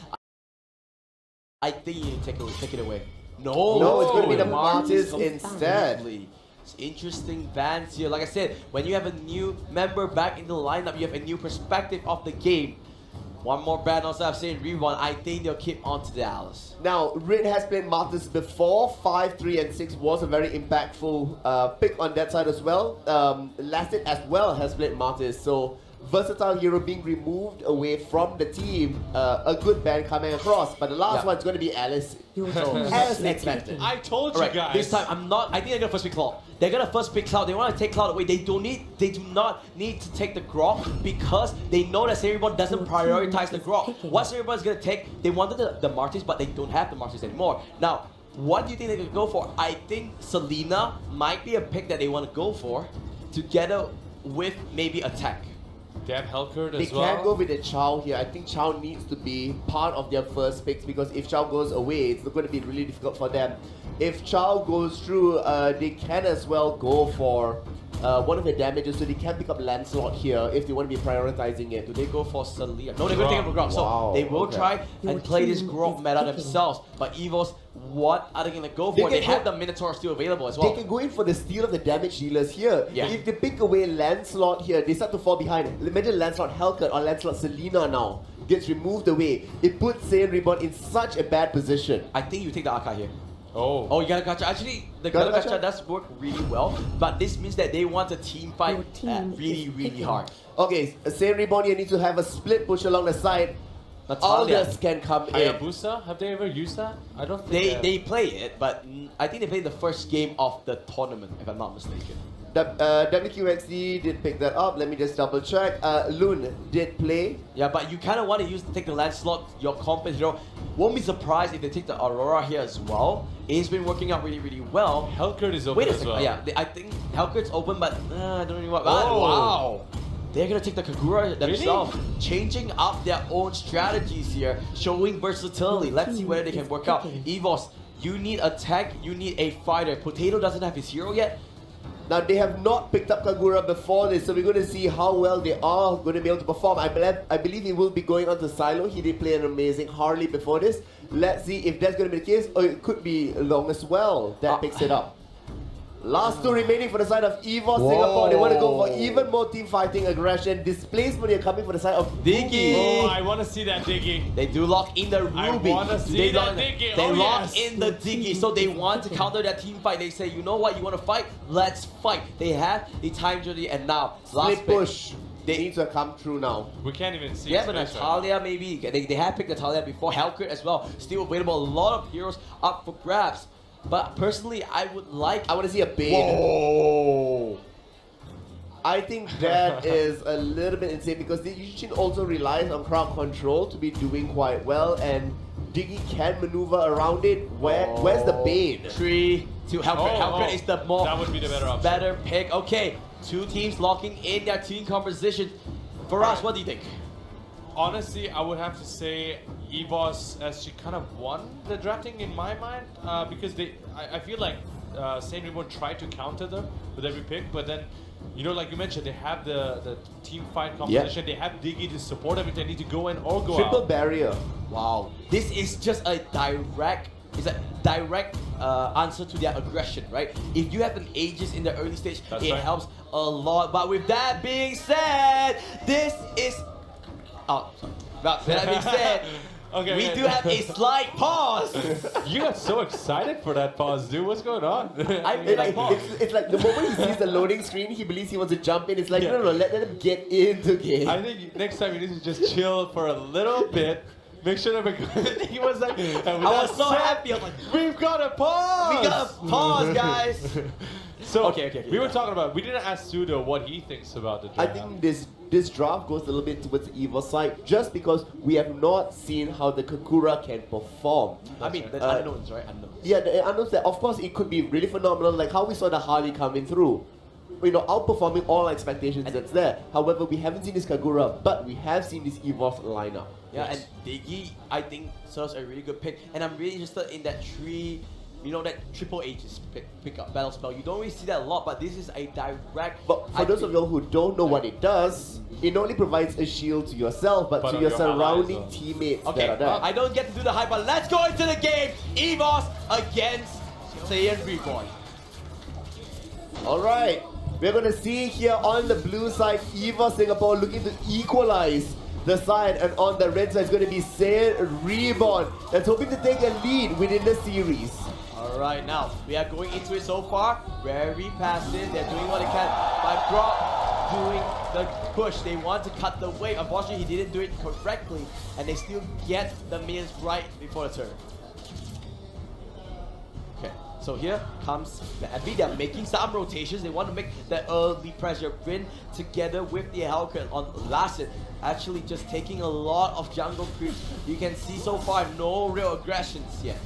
I think you take it away. No, it's going to be the Martyrs instead. It's interesting bans here. Like I said, when you have a new member back in the lineup, you have a new perspective of the game. One more ban also I've seen Reborn. I think they'll keep on to the Alice. Now, Rid has played Martyrs before. 5, 3, and 6 was a very impactful pick on that side as well. Lasted as well has played Martyrs. So, versatile hero being removed away from the team. A good ban coming across. But the last one's going to be Alice. So, as expected. I told you guys. This time, I think they're going to first pick Cloud. They're going to first pick Cloud. They want to take Cloud away. They do not need to take the Grok because they know that Saiyan Reborn doesn't prioritize the Grok. What Saiyan Reborn is going to take, they wanted the Martyrs, but they don't have the Martyrs anymore. Now, what do you think they could go for? I think Selena might be a pick that they want to go for together with maybe Attack. They have Helkert They as well. can't go with the Chow here. I think Chow needs to be part of their first picks because if Chow goes away, it's going to be really difficult for them. If Chow goes through, they can as well go for one of the damages, so they can pick up Lancelot here if they want to be prioritizing it. Do they go for Selena? No, they're going to take it for Grok. So they will try and play this Grok meta themselves. But Evos, what are they going to go for? They have the Minotaur still available as well. They can go in for the steal of the damage dealers here. Yeah. If they pick away Lancelot here, they start to fall behind. Imagine Lancelot Helkert or Lancelot Selena now gets removed away. It puts Saiyan Reborn in such a bad position. I think you take the Akai here. Oh, you got a gacha. Actually, the gacha does work really well, but this means that they want a team fight really, really hard. Okay, Saiyan Reborn, you need to have a split push along the side. Aldous can come in. Hayabusa? Have they ever used that? I don't think they play it, but I think they played the first game of the tournament, if I'm not mistaken. WQXD did pick that up. Let me just double check. Loon did play. Yeah, but you kind of want to take the Lancelot, your comp hero. Won't be surprised if they take the Aurora here as well. It's been working out really, really well. Helkert is open as well. Yeah, I think Helkert's open, but I don't know what. Oh, wow. They're going to take the Kagura themselves, changing up their own strategies here, showing versatility. Let's see whether they can work out. Evos, You need a tank, you need a fighter. Potato doesn't have his hero yet. Now they have not picked up Kagura before this, so we're going to see how well they are going to be able to perform. I believe he will be going on to Silo. He did play an amazing Harley before this. Let's see if that's going to be the case, or it could be Long as well that picks it up. Last two remaining for the side of Evos Singapore. They want to go for even more team fighting aggression. Displacement are coming for the side of Diggy. Oh, I want to see that Diggy. They do lock in the Ruby. I want to see that Diggy. They lock yes. in the Diggy, so they want to counter that team fight. They say, you know what, you want to fight? Let's fight. They have the time journey, and now last split push. They need to come through now. We can't even see. Yeah, but Natalia maybe. They have picked Natalia before. Hellcrit as well. Still available. A lot of heroes up for grabs. But personally, I want to see a Bane. Whoa! I think that is a little bit insane because the Yushin also relies on crowd control to be doing quite well, and Diggy can maneuver around it. Where's the Bane? 3, 2, Hellcrit. Hellcrit is the more that would be the better option. Better pick. Okay, two teams locking in their team composition. For us, what do you think? Honestly, I would have to say Evos SG kind of won the drafting in my mind because I feel like Saiyan Reborn tried to counter them with every pick, but then, you know, like you mentioned, they have the team fight composition. They have Diggy to support them if they need to go in or go Triple out. barrier. Wow, this is just a direct. It's a direct answer to their aggression, right? If you have an Aegis in the early stage, it helps a lot. But with that being said, this is. Oh, sorry. But that being said, we do have a slight pause. You got so excited for that pause, dude. What's going on? It's like the moment he sees the loading screen, he believes he wants to jump in. It's like, no, let him get into game. I think next time you need to just chill for a little bit. Make sure that he was like, I was so happy. I was like, we've got a pause. We got a pause, guys. So we were talking about. We didn't ask Sudo what he thinks about the draft. I think this draft goes a little bit towards the Evil side, just because we have not seen how the Kagura can perform. I mean, the unknowns, right? Unknowns. Yeah, the unknowns. That of course it could be really phenomenal, like how we saw the Harley coming through. You know, outperforming all expectations that's there. However, we haven't seen this Kagura, but we have seen this Evos lineup. Yeah, and Diggy, I think, serves a really good pick. And I'm really interested in that that triple Aegis pick up battle spell. You don't really see that a lot, but this is a direct. But for those of y'all who don't know what it does, it not only provides a shield to yourself, but to your surrounding teammates that are there. I don't get to do the hype, but let's go into the game. Evos against Saiyan Reborn. Alright, we're going to see here on the blue side, Evos Singapore looking to equalize the side, and on the red side is going to be Saiyan Reborn that's hoping to take a lead within the series. Alright, now we are going into it so far. Very passive. They're doing what they can. By Brock doing the push. They want to cut the wave. Unfortunately, he didn't do it correctly, and they still get the minions right before the turn. Okay, so here comes Abby. They're making some rotations. They want to make the early pressure win together with the Hellcat on Lasset. Actually, just taking a lot of jungle creeps. You can see so far no real aggressions yet.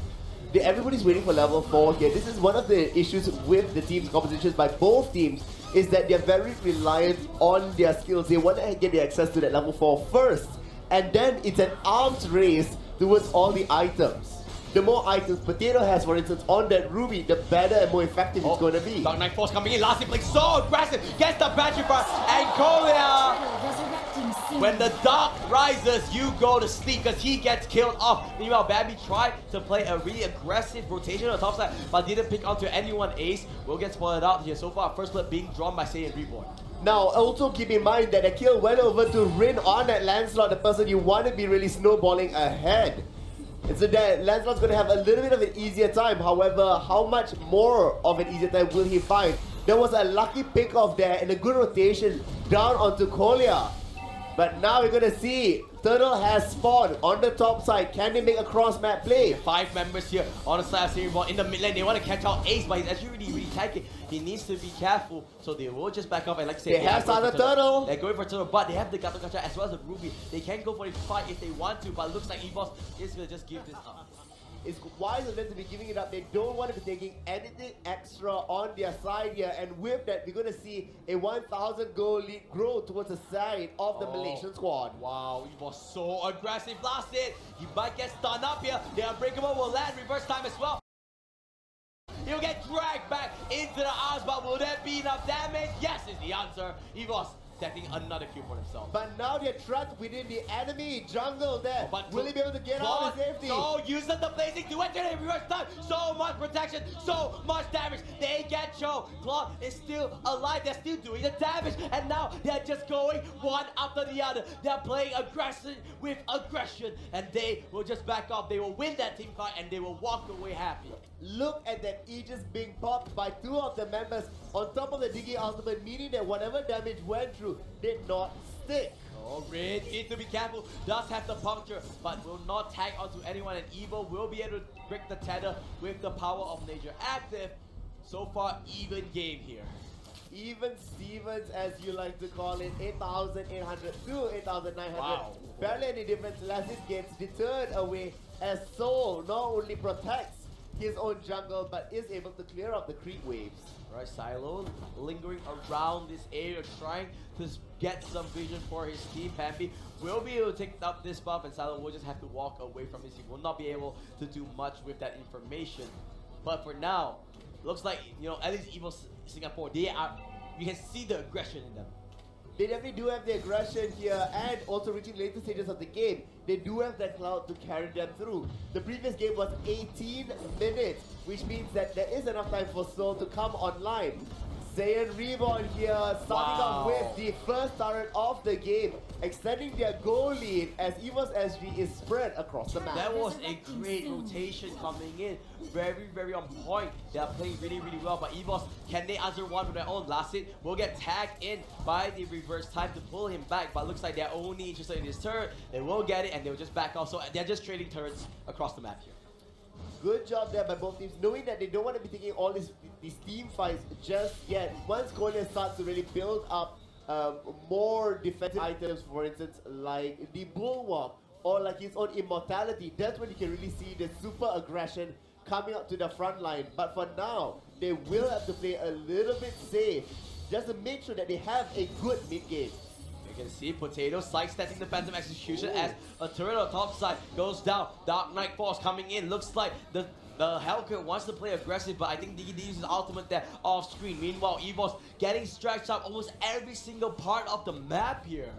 Everybody's waiting for level 4 here. This is one of the issues with the team's compositions by both teams, is that they're very reliant on their skills. They want to get the access to that level 4 first, and then it's an arms race towards all the items. The more items Potato has, for instance, on that Ruby, the better and more effective it's going to be. Dark Knight Force coming in, last playing so aggressive, gets the battery bar, and Kolia! When the dark rises, you go to sleep because he gets killed off. Meanwhile, Babby tried to play a really aggressive rotation on the top side, but didn't pick onto anyone ace. Will get spoiled out here. So far, first blood being drawn by Saiyan Reborn. Now, also keep in mind that the kill went over to Rin on that Lancelot, the person you want to be really snowballing ahead. And so that Lancelot's going to have a little bit of an easier time. However, how much more of an easier time will he find? There was a lucky pick off there and a good rotation down onto Kolia. But now we're going to see Turtle has spawned on the top side. Can they make a cross-map play? 5 members here on the side of Saiyan Reborn in the mid lane. They want to catch out Ace, but he's actually really tanky. He needs to be careful, so they will just back off. And like I said, they have started Turtle. They're going for Turtle, but they have the Gato Gacha as well as the Ruby. They can go for the fight if they want to, but it looks like Evos is going to just give this up. It's wise of them to be giving it up. They don't want to be taking anything extra on their side here. And with that, we're going to see a 1,000 goal lead grow towards the side of the Malaysian squad. Wow, he was so aggressive. Last hit. He might get stunned up here. The Unbreakable will land reverse time as well. He'll get dragged back into the arms, but will that be enough damage? Yes is the answer. Evos setting another kill for himself. But now they're trapped within the enemy jungle there. But will he be able to get out of safety? So uses the blazing to enter the reverse time. So much protection, so much damage. They get Cho. Claude is still alive. They're still doing the damage. And now they're just going one after the other. They're playing aggression with aggression. And they will just back off. They will win that team fight and they will walk away happy. Look at that Aegis being popped by 2 of the members on top of the Diggy ultimate, meaning that whatever damage went through did not stick. Oh, Red need to be careful. Does have the puncture, but will not tag onto anyone. And Evo will be able to break the tether with the power of nature active. So far, even game here. Even Stevens, as you like to call it, 8,800 to 8,900. Wow. Barely any difference. Lazit gets deterred away as Soul not only protects his own jungle, but is able to clear up the creep waves. Right, Silo lingering around this area, trying to get some vision for his team. Pampy will be able to take up this buff, and Silo will just have to walk away from his team. Will not be able to do much with that information. But for now, looks like, you know, at least Evos Singapore, you can see the aggression in them. They definitely do have the aggression here, and also reaching later stages of the game, they do have that cloud to carry them through. The previous game was 18 minutes, which means that there is enough time for Soul to come online. Saiyan Reborn here, starting off with the first turret of the game, extending their goal lead as Evos SG is spread across the map. That was a great rotation coming in. Very, very on point. They are playing really, really well. But Evos, can they answer one with their own? Last hit will get tagged in by the reverse time to pull him back. But looks like they're only interested in this turret. They will get it and they'll just back off. So they're just trading turrets across the map here. Good job there by both teams, knowing that they don't want to be taking all these team fights just yet. Once Korea starts to really build up more defensive items, for instance, like the Bulwark or like his own immortality, that's when you can really see the super aggression coming up to the front line. But for now, they will have to play a little bit safe just to make sure that they have a good mid game. You can see Potato sidestepping the Phantom Execution as a turret on top side goes down. Dark Knight Force coming in. Looks like the Hellcat wants to play aggressive, but I think he uses ultimate there off screen. Meanwhile, Evos getting stretched out almost every single part of the map here.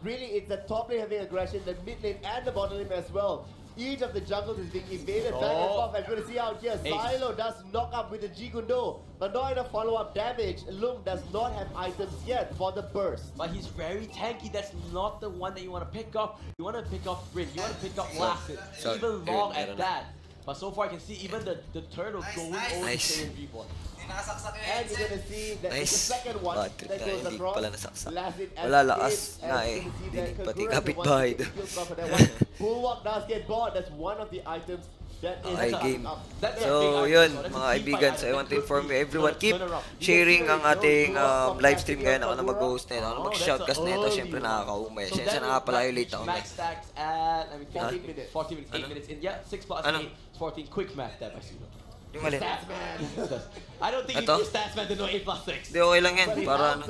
Really, it's the top lane having aggression, the mid lane and the bottom lane as well. Each of the jungles is being evaded back and forth. I'm going to see out here. Silo does knock up with the Jigundo, but not enough follow-up damage. Lung does not have items yet for the burst. But he's very tanky. That's not the one that you want to pick up. You want to pick up Rin. You want to pick up Lasset. Even long at that. But so far, I can see even the turtle going over to Saiyan Reborn. And you're gonna see that the second one that goes across. Wala lakas nga eh. Hindi pati kapitbahay doon. Bulwark does get bought. That's one of the items that is game. So yun mga kaibigan, so I want to inform you everyone, keep sharing ang ating live stream ngayon. Ako na mag-host na ito, ako na mag-shoutcast na ito. Siyempre nakaka-umay. Siyempre na nga pala yung late ako. Max stacks at 14 minutes. 14 minutes, 8 minutes in. Yeah, 6 plus 8, 14. Quick math that I see. Yung alin? I don't think you need Statsman to know 8 plus 6. Hindi, okay lang yan. Para ano.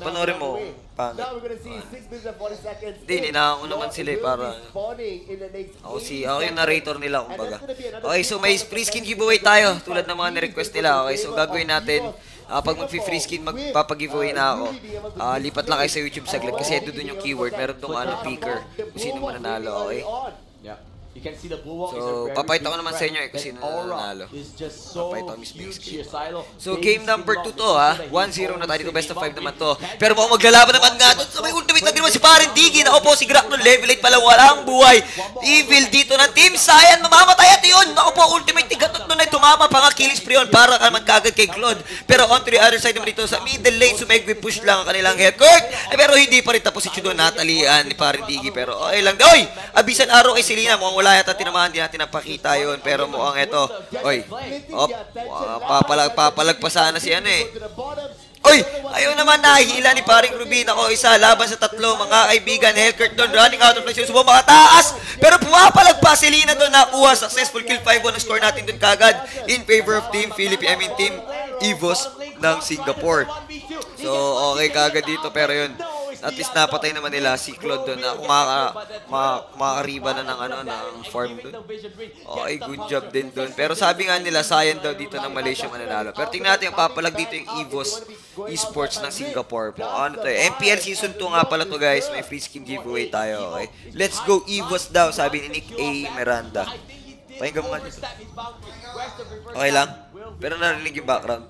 Panoorin mo. Pangit. Hindi, ninaka ko naman sila eh. Para ako yung narrator nila kumbaga. Okay, so may free skin giveaway tayo. Tulad ng mga ni-request nila. Okay, so gagawin natin. Pag mag-free skin, magpapag-giveaway na ako. Lipat lang kayo sa YouTube saglit kasi ito dun yung keyword. Meron dong picker. Kung sino mananalo, okay? Yeah. You can see the Bulwark so, papayta ko naman sa inyo eh kasi nanalo. Papayta ko mismo yung screen. So, game number 2 to ha. 1-0 na tayo dito. Best of 5 naman to. Pero mukhang maglalaban naman nga doon sa may ultimate na naman si Parin Diggy. Ako po si Grak nun. Level 8 palang walang buhay. Evil dito ng Team Saiyan. Mamamatay at yun. Ako po ultimate tigatot nun ay tumama pa nga killing spree on para naman kagad kay Claude. Pero on to the other side naman dito sa middle lane. Sumegwi push lang ang kanilang headcourt. Pero hindi pa rin tapos si Chudo natalian ni Parin Diggy. Pero okay lang. Oy! Abisan araw kay Selena. Mukhang wala yata tinamahan, di natin napakita yun. Pero mukhang ito. Oy, papalagpasan na si ano eh. Oy, ayaw naman nahihila ni paring Rubin. Ako isa laban sa tatlo mga kaibigan. Hellcurt doon, running out of place. Subong makataas. Pero pumapalagpas si Lina doon. Nakuha, successful kill 5-1 ang score natin doon kagad. In favor of Team Evos ng Singapore. So, okay kagad dito. Pero yun, At least napatay naman nila si Claude doon na makakariba na ng, ng farm doon. Okay, good job din doon. Pero sabi nga nila, Saiyan daw dito ng Malaysia mananalo. Pero tingnan natin, yung papalag dito yung Evos Esports ng Singapore. Ano to eh? MPL Season 2 nga pala to guys. May free skin giveaway tayo. Okay. Let's go Evos daw, sabi ni Nick A. Miranda. Pakinggan mo nga dito. Okay lang? Pero narinig yung background.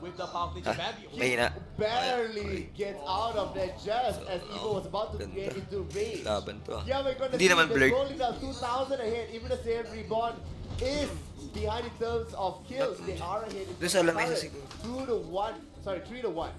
Ha? Mahina. Barely gets out of that just as Evo was about to get into race. Laban to. Yeah, we're going to Hindi see naman blurred. rolling down 2,000 ahead. Even the Saiyan Reborn is behind in terms of kills. They are ahead in Doon sa lamesa siguro. 2-1. Sorry, 3-1.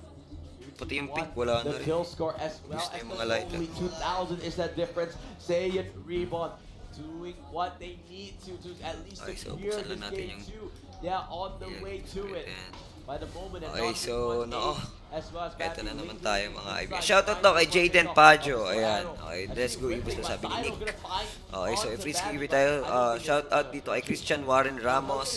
Pati yung pick, wala na The rin. kill score as well Gusto as yung the mga light, only 2,000 is that difference. Saiyan Reborn doing what they need to at least Okay, so secure buksan this lang natin game yung... too. They are on the Yan, way to it. yan. By the moment and Okay, not so, in nako. as well as Ito na Matthew naman Lindsay tayo mga inside. kaibigan. Shoutout daw kay Jaden Pajo. Ayan. Silo. Okay, As let's he go whipping, Evos na but sabi ni Silo Nick. gonna find Okay, so onto free that skin shot. tayo. I don't Shoutout dito kay Christian Warren Ramos.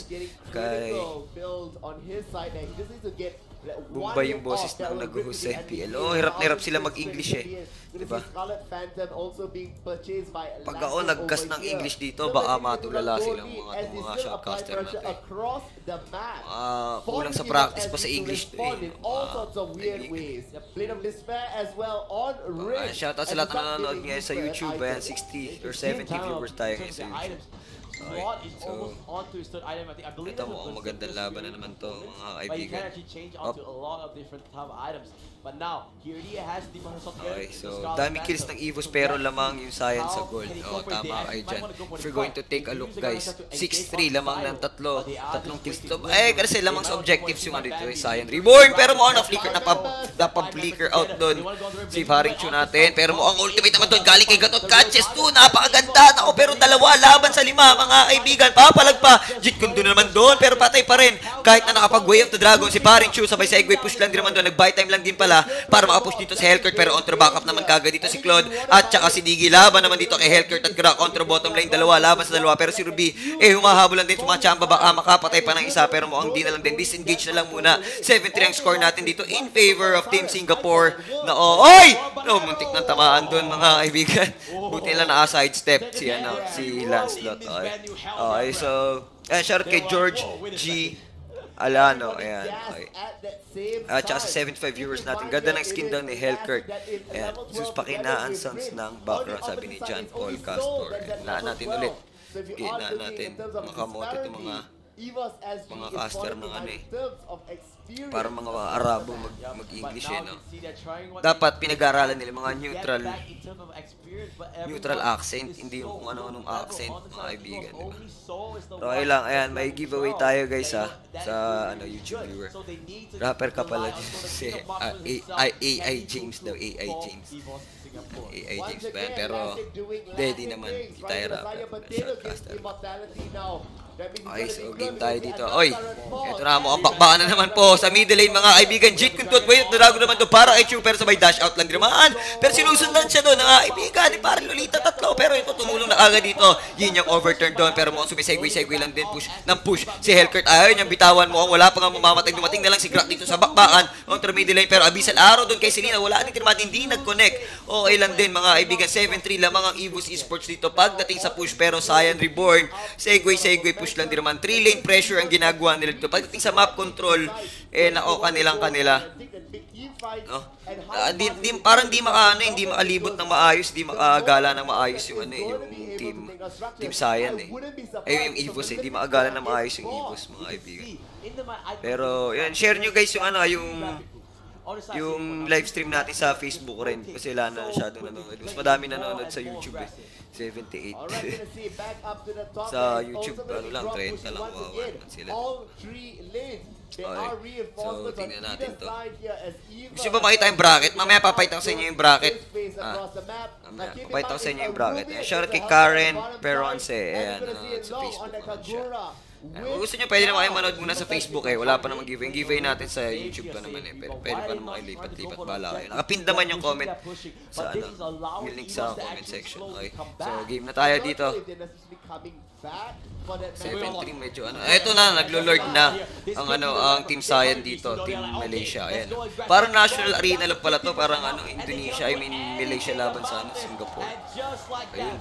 Kay Build on his side now. He just needs to get Bumba yung boses ng nag-host sa MPL. Oh, hirap na hirap sila mag-English eh. Diba? Pag ako nag-cast ng English dito, baka matulala silang mga shotcaster natin. Kulang sa practice pa sa English to eh. Shoutout sa lahat na nanonood ngayon sa YouTube. Ayan, 60 or 70 viewers tayo ngayon sa YouTube. Slot is almost onto his third item. I believe Ito mukhang magandang laban na naman to mga but he kaibigan. can actually change onto a lot of different type of items. But now, here he has the Microsoft. Okay, so dami kills ng Evos pero lamang yung Saiyan sa gold. Oh, tama kayo dyan. If you're going to take a look guys, 6-3 lamang ng tatlong kills to. Eh, kasi lamang sa objectives yung dito yung Saiyan Reborn. Pero mukhang na-flicker, napap-flicker out doon si Faring Chu natin. Pero mukhang ultimate naman doon galing kay Gatot Catches 2. Napakaganda. Ako, pero dalawa laban sa 5 mga kaibigan. Papalag pa. Jit Kundo naman doon pero patay pa rin. Kahit na nakapag-Way of the Dragon si Faring Chu, sabay segway push lang din naman doon. Nag-buy time lang din pala para makapush dito sa Hellcourt pero counter backup naman kagad dito si Claude at saka si Diggy laban naman dito kay Hellcourt at counter bottom lane dalawa laban sa dalawa pero si Ruby humahabol lang din sumachamba baka makapatay pa ng isa pero mukhang di na lang din disengage na lang muna 7-3 ang score natin dito in favor of Team Singapore na muntik na tamaan doon mga kaibigan buti lang na-sidestep si Lancelot okay so shoutout kay George G Alano, ayan. Okay. At saka sa 75 viewers natin. Ganda ng skin daw ni Hellcourt. Ayan. Sus pakinaan sounds ng background, sabi ni John Paul Castor. Naan natin ulit. Sige, naan natin. Mga kamote ito mga caster ng para mga Arabo mag-English no? Dapat pinag-aaralan nila mga neutral accent, hindi yung kung ano-anong accent mga kaibigan, diba? So, okay lang, ayan, may giveaway tayo guys sa YouTube viewer. Rapper ka pala si AI James daw, AI James. AI James ba yan? Pero hindi naman, hindi tayo rapper, shotcaster. Okay, so game tayo dito. Oy, eto na mo, ang bakbakan na naman po sa middle lane mga kaibigan. Jit Kuntot, wait, Drago naman to para kay Chu, pero sabay dash out lang din naman. Pero sinusundan siya doon, mga kaibigan, ni parang Lolita tatlo, pero ito tumulong na agad dito. Yin yung overturn doon, pero mukhang sumisegway lang din push si Hellcourt. Ayaw niyang bitawan, mukhang wala pa nga mamamatay. Dumating na lang si Grak dito sa bakbakan, counter middle lane, pero Abyssal Arrow doon kay Selena, wala din tinaman, hindi nag-connect. Okay lang din mga kaibigan, 7-3 lamang ang Evos Esports dito pagdating sa push, pero Saiyan Reborn, segway push lang din naman. 3-lane pressure ang ginagawa nila dito. Pagdating sa map control, na-oka kanila. No? Parang hindi makalibot ng maayos, hindi makagala ng maayos yung team Saiyan yung Evos hindi makagala ng maayos yung Evos mga kaibigan. Pero yan, share nyo guys yung live stream natin sa Facebook rin kasi wala na masyadong nanonood. Mas madami nanonood sa YouTube 78. Sa YouTube, lang, 30 lang, wawan man sila. Okay, so tingnan natin to. Gusto ba makita yung bracket? Mamaya papayta ko sa inyo yung bracket. Papayta ko sa inyo yung bracket. Shoutout kay Karen Peronce. Ayan, sa Facebook naman siya. Kung gusto nyo, pwede naman kayo manood muna sa Facebook Wala pa namang giveaway. Yung giveaway natin sa YouTube pa naman Pero pwede pa naman kayo lipat-lipat bala kayo. Nakapin naman yung comment sa yung link sa comment section. Okay. So game na tayo dito. coming back for that 7-3 medyo ano. Ito na, naglo-lord na ang Team Saiyan dito, Team Malaysia. Ayan. Parang national arena lang pala to, parang Indonesia, Malaysia laban sa Singapore. Ayun,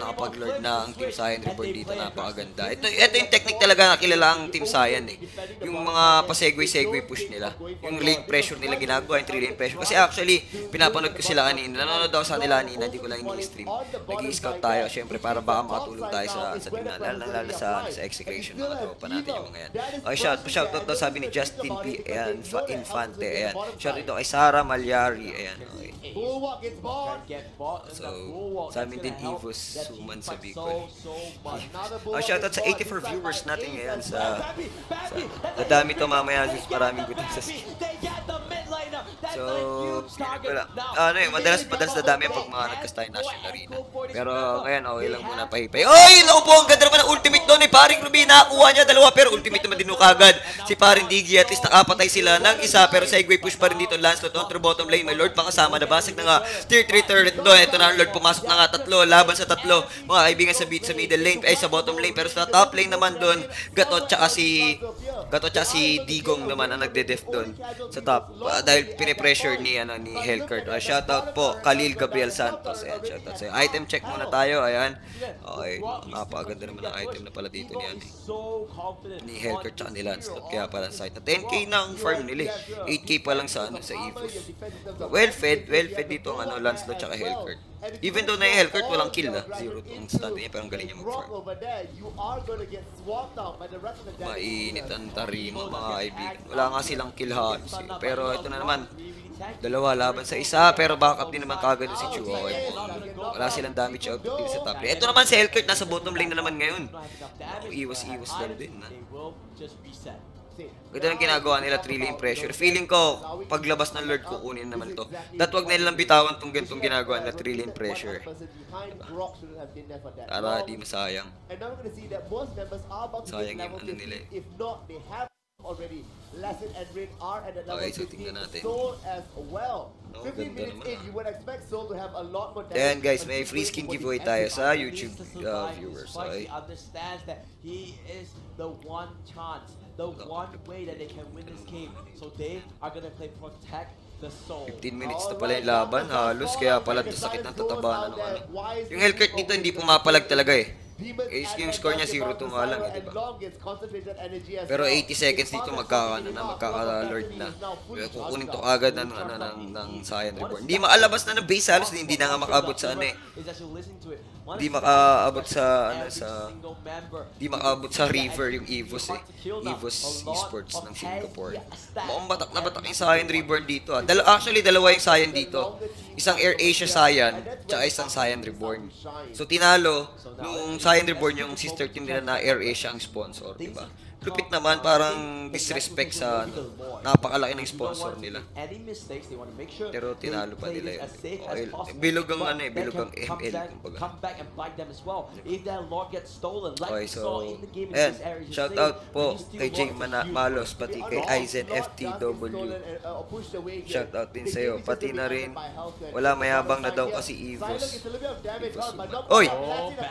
nakapag-lord na ang Team Saiyan Reborn dito, napakaganda. Ito yung technique talaga na kilala ang Team Saiyan eh. Yung mga pa-segway push nila. Yung lane pressure nila ginagawa, yung 3-lane pressure. Kasi actually, pinapanood ko sila kanina. Nanonood ako sa nila kanina, hindi ko lang ini-stream. Nag-i-scout tayo, syempre, para baka makatulong tayo sa team na, lalo sa execution mga tropa natin yung mga yan. Okay, shoutout daw sabi ni Justin P. Ayan, Infante, ayan. Shoutout dito kay Sarah Malyari, ayan. Okay. So, sa amin din Evos, Suman sa Bicol. Shoutout sa 84 viewers natin ngayon sa dami to mamaya, maraming gutom sa skin. So, madalas na dami pag mga nagkas tayo national arena. Pero ngayon, okay lang muna pahipay. Oy! Naku po, ang ganda naman ng ultimate doon eh. Paring Ruby, nakakuha niya dalawa pero ultimate naman din kagad. Si paring Diggy, at least nakapatay sila ng isa pero segway push pa rin dito. Lancelot on through bottom lane. May Lord pang kasama. Nabasag na nga. Tier 3 turret doon. Ito na ang Lord. Pumasok na nga tatlo. Laban sa tatlo. Mga kaibigan sa middle lane. Ay, sa bottom lane. Pero sa top lane naman doon, Gatot tsaka si Digong naman ang nagde-def doon sa top. Dahil pinipressure ni Hellcurt. Shoutout po, Khalil Gabriel Santos. Ayan, shoutout sa'yo. Item check muna tayo. Ayan. Okay. Napakaganda naman ang item na pala dito ni Hellcurt tsaka ni Lancelot. Kaya pala site na 10k na ang farm nila. 8k pa lang sa Evos. Well-fed dito ang Lancelot tsaka Hellcurt. Even though na yung Hellcurt, walang kill na. 0 to ang stat niya, pero ang galing niya mag-farm. Mainit ang tarima, mga kaibigan. Wala nga silang kill halos eh. Pero ito na naman, dalawa laban sa isa, pero backup din naman kagad si Chu. Okay. Wala silang damage output din sa top lane. Ito naman si Hellcurt, nasa bottom lane na naman ngayon. Iwas lang din. Ganda ng ginagawa nila, 3-lane pressure. Feeling ko, paglabas ng Lord, kukunin naman to. Wag na nilang bitawan itong ganitong ginagawa nila, 3-lane pressure. Para di masayang. Sayang yung nila eh. Okay, so tingnan natin. Ganda naman Ayan guys, may free skin giveaway tayo sa YouTube viewers. Okay. The one way that they can win this game. So they are gonna play protect the soul. 15 minutes na pala yung laban, halos kaya pala sakit ng tatabanan ng Yung Hellcurt dito hindi pumapalag talaga eh. Yung score niya 0-2 nga lang, diba? Pero 80 seconds dito magkaka-lord na. Kukunin to agad ng Saiyan Reborn. Hindi maalabas na ng base, halos hindi na nga makaabot sa Hindi makaabot sa river yung Evos eh. Evos Esports ng Singapore. Mukhang batak na batak yung Saiyan Reborn dito ah. Actually, dalawa yung Saiyan dito. Isang Air Asia Saiyan, tsaka isang Saiyan Reborn. So tinalo, nung Saiyan Reborn yung sister team nila na Air Asia ang sponsor, diba? Lupit naman, parang disrespect sa napakalaki ng sponsor nila. Pero tinalo pa nila yun. Okay. Bilog ang MPL, kumbaga. Okay, so, ayan, shoutout po kay Jay Malos, pati kay Aizen FTW. Shoutout din sa'yo. Pati na rin, wala mayabang na daw kasi Evos. Oy!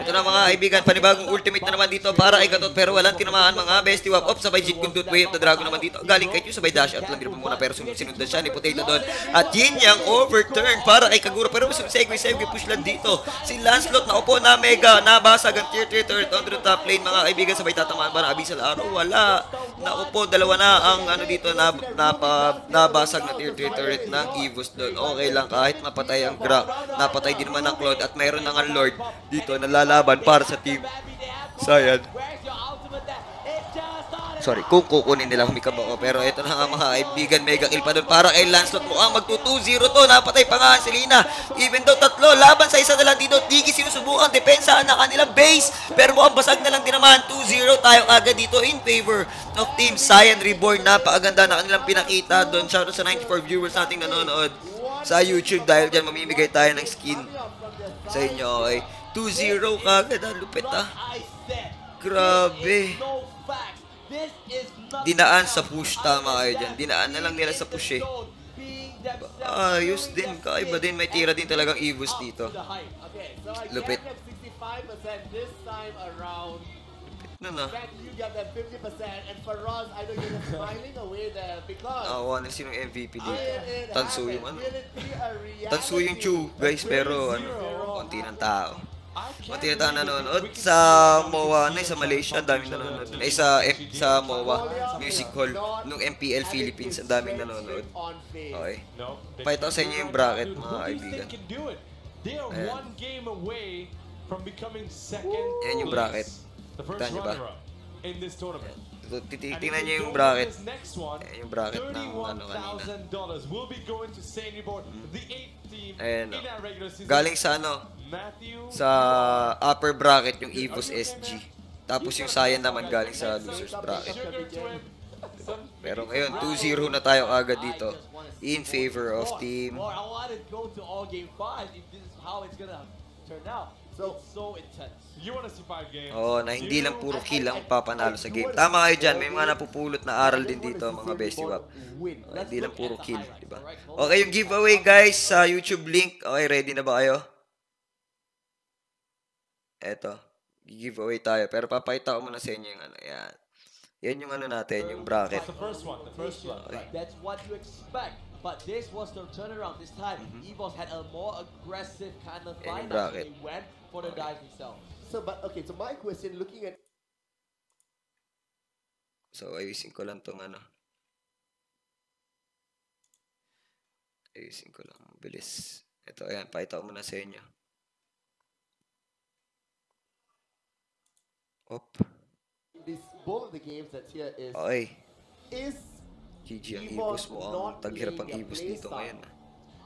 Ito na mga kaibigan, panibagong ultimate na naman dito para kay Gatot, pero walang tinamaan mga best. Wap up sabay Jit Gundut Way of the Dragon naman dito. Galing kay Q sabay dash at lang din muna pero sinundan siya ni Potato doon. At yun yung overturn para kay Kagura pero segway push lang dito. Si Lancelot na upo na mega nabasag ang tier 3 turret on the top lane mga kaibigan sabay tatamaan para abisal araw. Wala. Naupo dalawa na ang dito nabasag na tier 3 turret ng Evos doon. Okay lang kahit mapatay ang Gra. Napatay din naman ang Cloud at mayroon ng Lord dito nalalaban para sa team Saiyan. Sorry, kung kukunin nila humikabao. Pero ito na nga mga kaibigan, mega kill pa doon para kay Lancelot. Mukhang magtu-2-0 to. Napatay pa nga si Lina. Even though tatlo, laban sa isa na lang dito. Diggy sinusubukan, depensa na kanilang base. Pero mukhang basag na lang din naman. 2-0 tayo agad dito in favor of Team Saiyan Reborn. Napakaganda na kanilang pinakita doon. Shoutout sa 94 viewers nating nanonood sa YouTube. Dahil dyan mamimigay tayo ng skin sa inyo. Okay, 2-0 kagad. Lupit ah. Grabe. Dinaan sa push, tama kayo dyan. Dinaan na lang nila sa push eh. Ayos din, kakaiba din. May tira din talagang Evos dito. Lupit. 25% this time around. No, no. Back you got that 50%, and for Ross, I know you're smiling away there because Nakakuha na sino yung MVP dito. it Tanso happened. yung ano. Will it be a reality? Tanso yung Chu, guys, pero ano, konti ng tao. Konti ng tao nanonood. Sa MOA na, sa Malaysia, ang daming nanonood. Ay, sa MOA Music Hall, nung MPL Philippines, ang daming nanonood. Okay. Pakita ko sa inyo yung bracket, mga kaibigan. They are one game away from becoming second. Yan yung bracket. The first runner-up in this tournament. Titingnan nyo yung bracket. Yan yung bracket ng ano kanina. Will be going to Reborn, the 8th team Ayan, in our regular season. galing sa ano, sa upper bracket yung Evos SG. Tapos yung Saiyan naman galing sa losers bracket. Pero ngayon, 2-0 na tayo agad dito. In favor of team. I want to go to all game 5 if this is how it's gonna turn out. So intense. You want to see 5 games? Oo, na hindi lang puro kill ang papanalo sa game. Tama kayo dyan, may mga napupulot na aral din dito mga bestie wap. Hindi lang puro kill, diba? Okay, yung giveaway guys sa YouTube link. Okay, ready na ba kayo? Eto, giveaway tayo. Pero papakita ko muna sa inyo yung ano, yan. Yan yung ano natin, yung bracket. The first one. Okay. That's what you expect. But this was the turnaround. This time, Evos had a more aggressive kind of fight. They went for the dive themselves. So my question, looking at... So, ayusin ko lang tong ano. Ayusin ko lang. Bilis. Ito, ayan. Pakita ko muna sa inyo. Op. Both of the games that's here is... Okay. Is GG ang Evos mo. Ang taghirap ang Evos dito ngayon.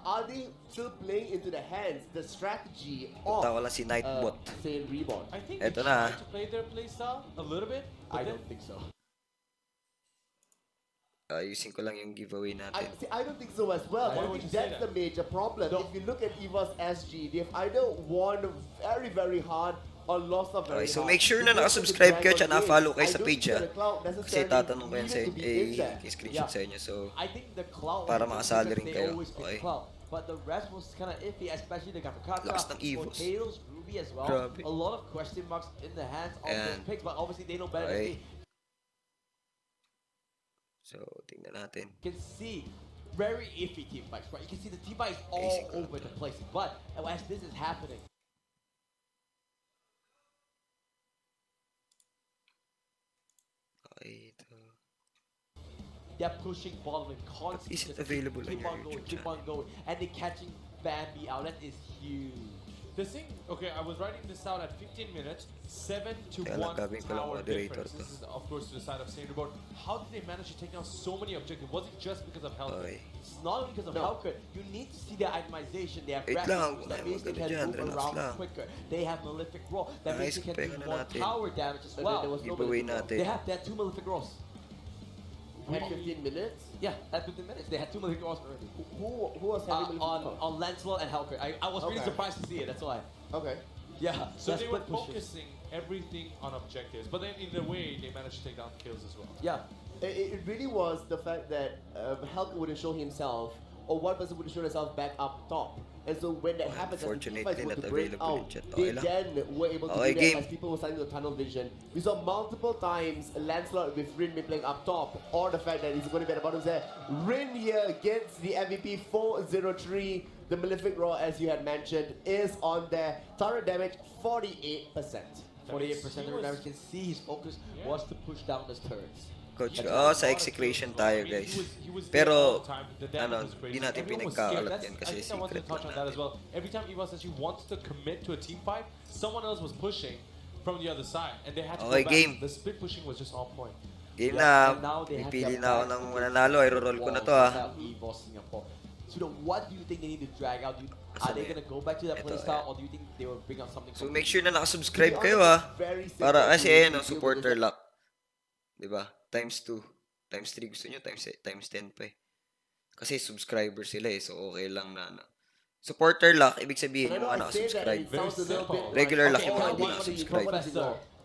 Are they still playing into the hands, the strategy of Tawa lang si Nightbot. Saiyan Reborn? I think Eto they na. tried to play their playstyle a little bit. I don't think so. Ayusin ko lang yung giveaway natin. I don't think so as well. I think that's the major problem. If you look at Evos SG, they've either won very, very hard or lost a very hard. So make sure na nakasubscribe kayo at na-follow kayo sa page ha. Kasi tatanong ko yan sa screenshot sa inyo. So, para makasali rin kayo. Okay. But the rest was kind of iffy, especially the Kamikata, Lakas ng Evos. Potatoes, Ruby as well. Grabe. A lot of question marks in the hands of those picks, but obviously they know better than me. So, tingnan natin. You can see very iffy team fights, right? You can see the team fights all over the place. But as this is happening, they're pushing bottom and constantly. Is it available on your YouTube keep on going, and they're catching Bambi out. That is huge. The thing, okay, I was writing this out at 15 minutes, 7 to 1 gagawin ko lang tower moderator difference. to. This is, of course, to the side of Reborn. How did they manage to take down so many objectives? Was it just because of health? Okay. It's not because of health. You need to see their itemization. They have Wait rapid lang, moves. That means they can move around quicker. They have Malefic Roll. That means they can do more tower damage as well. Giveaway natin. They have 2 Malefic Rolls. Had 15 minutes? Yeah, at 15 minutes. They had 2 Malefic Rolls already. Who was having on Lancelot and Hellcurt. I was really surprised to see it, that's why. Okay. Yeah, so they were focusing everything on objectives, but then in a way they managed to take down kills as well. Yeah. It really was the fact that Hellcurt wouldn't show himself, or one person wouldn't show themselves back up top. And so when that happens, as the team fights were to break out, they then were able to do that as people were starting to tunnel vision. We saw multiple times Lancelot with Rin playing up top, or the fact that he's going to be at the bottom there. Rin here gets the MVP 403. The Malefic Roar, as you had mentioned, is on there. Turret damage 48%. 48% of damage. You can see his focus was to push down those turrets. Coach, sa execution tayo guys. Pero, ano, di natin pinagkakalat yan kasi secret lang natin. Every time Evos says he wants to commit to a team fight, someone else was pushing from the other side, and they had to go back. Game. The split pushing was just on point. Game na, pipili na ako ng mananalo, i-roll ko na to ha. So what do you think they need to drag out? Are they gonna go back to that playstyle, or do you think they will bring out something? So make sure na nakasubscribe kayo ha. Para kasi ayan, supporter lock. Diba? Times 2. Times 3 gusto nyo, times 10 pa eh. Kasi subscriber sila eh, so okay lang na. Supporter lock, ibig sabihin yung mga nakasubscribe. Regular lock yung mga hindi nakasubscribe.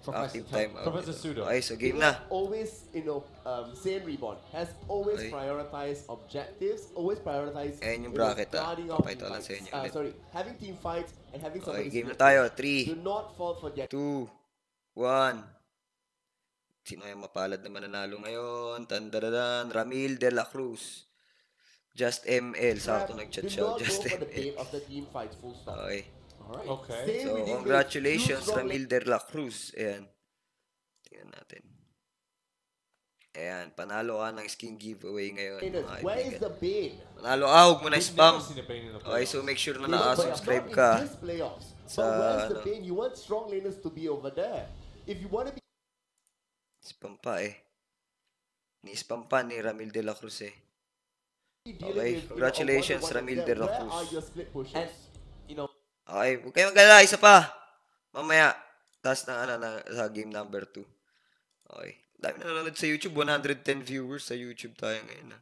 Active timeout. Professor Pseudo. Okay, so game na. Always, Saiyan Reborn has always prioritized objectives, always prioritized. Ayan yung bracket, Papakita ko lang sa inyo ulit. Sorry, having team fights and having somebody. Okay, game na tayo. 3, Do not fall for that. 2, 1. Sino yung mapalad na mananalo ngayon? Tandadadan, Ramil de la Cruz. Just ML. Sakto nag-chat siya. Just ML. Of the team fights, full stop. Okay. Alright. Okay. So, congratulations, Ramil de la Cruz. Ayan. Tingnan natin. Ayan, panalo ka ng skin giveaway ngayon. Where is the bane? Panalo ka, huwag mo na spam. Okay, so make sure na naka-subscribe ka. Sa, where's the bane? You want strong laners to be over there. If you want to be... Spam pa eh. Ni-spam pa ni Ramil de la Cruz eh. Okay, congratulations, Ramil de la Cruz. And, Okay, huwag kayong mag-alala, isa pa. Mamaya, taas na sa game number 2. Okay. Dami na nanonood sa YouTube, 110 viewers sa YouTube tayo ngayon.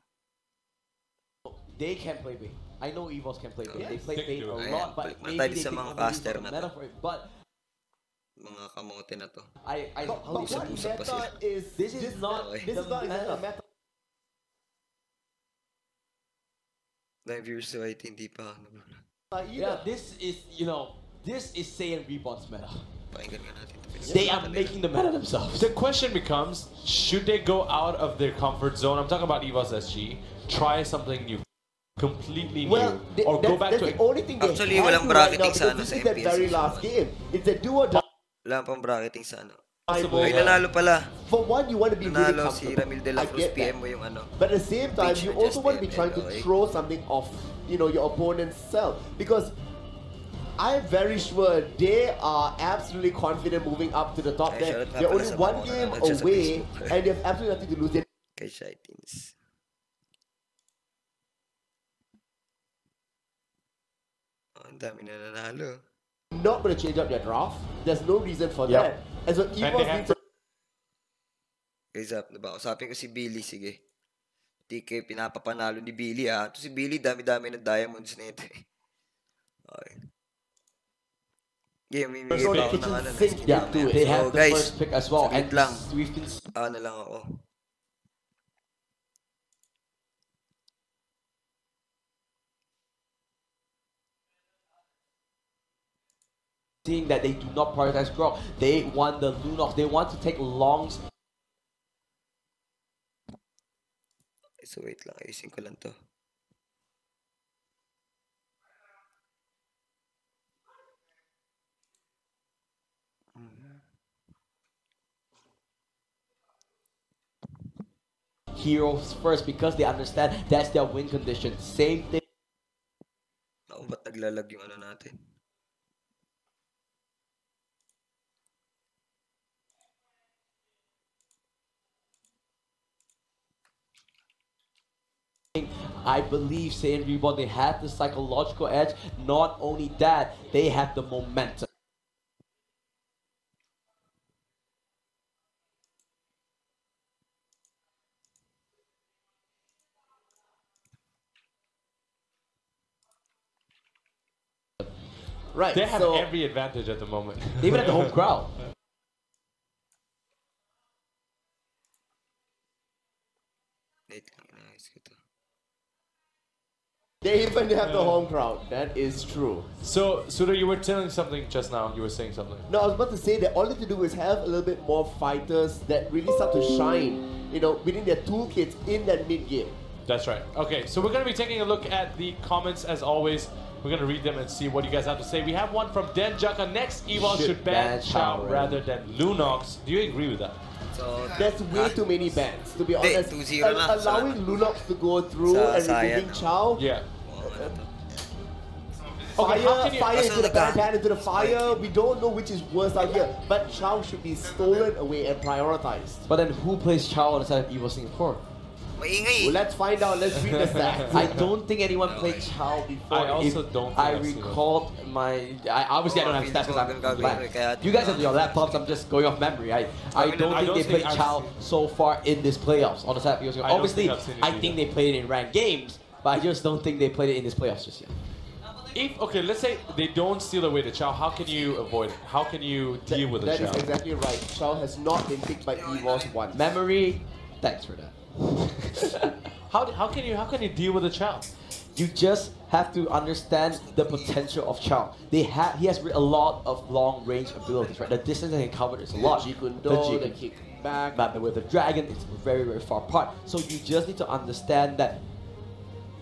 They can play big. I know Evos can play big. They play big a Ayan, lot, but maybe tayo they sa think mga of caster it na as a to. metaphor. But Mga kamote na to. but what Usap-usap pa sila. meta is... this is not Okay. This is not exactly a meta. 9 viewers so I think hindi pa. yeah, this is this is Saiyan Reborn's meta. Pakinggan nga natin. They are making the meta themselves. The question becomes, should they go out of their comfort zone? I'm talking about Evos SG. Try something new. Completely new. Well, or go back that's to the only thing they Actually, have walang to right now bracketing sa because ano, this sa is their very MPL. last game. It's a do or die. Wala pang bracketing sa ano. Possible, Ay, nanalo pala. For one, you want to be really Nanalo si comfortable. Ramil de la I Cruz, get that. PM mo yung ano. But at the same time, Page you na also just want to be ML, trying to okay? throw something off, your opponent's self. Because I'm very sure they are absolutely confident moving up to the top Ay, there. shoutout nga They're pala only sa one mga game nanonood siya sa away, Facebook. and they have absolutely nothing to lose. Kay Shitins. Oh, ang dami na nanalo. Not going to change up their draft. There's no reason for Yep. that. And so Evos they have needs to... Guys, diba? Usapin ko si Billy, sige. TK, pinapapanalo ni Billy, ha? Ito si Billy, dami-dami ng diamonds na ito, eh. Okay. Yeah, may So pa the ako ng kitchen ano, sink skin Yeah, mamaya. they So, have the guys, first pick as well, saglit and lang. we've been Ano lang ako. seeing that they do not prioritize growth. They want the Lunox. They want to take longs. So, wait lang. Ayusin ko lang to. Heroes first because they understand that's their win condition. Same thing. Ako, ba't naglalag yung ano natin? I believe Saiyan Reborn, they have the psychological edge. Not only that, they have the momentum. Right, They have so every advantage at the moment. Even at the home crowd. Wait lang. Inayos ko to. they even have the home crowd. That is true. So, Suda, you were telling something just now. You were saying something. No, I was about to say that all they have to do is have a little bit more fighters that really start to shine, within their toolkits in that mid game. That's right. Okay, so we're going to be taking a look at the comments as always. We're going to read them and see what you guys have to say. We have one from Denjaka. Next, Evos should ban Chao rather than Lunox. Do you agree with that? So, That's way too many bans, to be honest. 2-0 na. Allowing Lunox to go through Sa and Saiyan. removing Chao. Yeah. Fire, how can you- fire into the Kaso ban into the fire. We don't know which is worse out here. But Chao should be stolen away and prioritized. But then who plays Chao on the side of Evos Singapore? maingay. Well, let's find out. Let's read the stats. I don't think anyone played Chao before. I also don't think I I've seen recalled obviously I don't have stats because I'm black. You guys have your laptops. I'm just going off memory. I don't think they played Chao so far in this playoffs on the side of Evos. Obviously, I think they played it in ranked games, but I just don't think they played it in this playoffs just yet. Okay, let's say they don't steal away the Chow, how can you avoid it? How can you deal with the Chow? That is exactly right. Chow has not been picked by Evos once. Memory, thanks for that. How can you deal with the Chow? You just have to understand the potential of Chow. He has a lot of long-range abilities, right? The distance that he can cover is a lot. The kick back. But with the dragon, it's very, very far apart. So you just need to understand that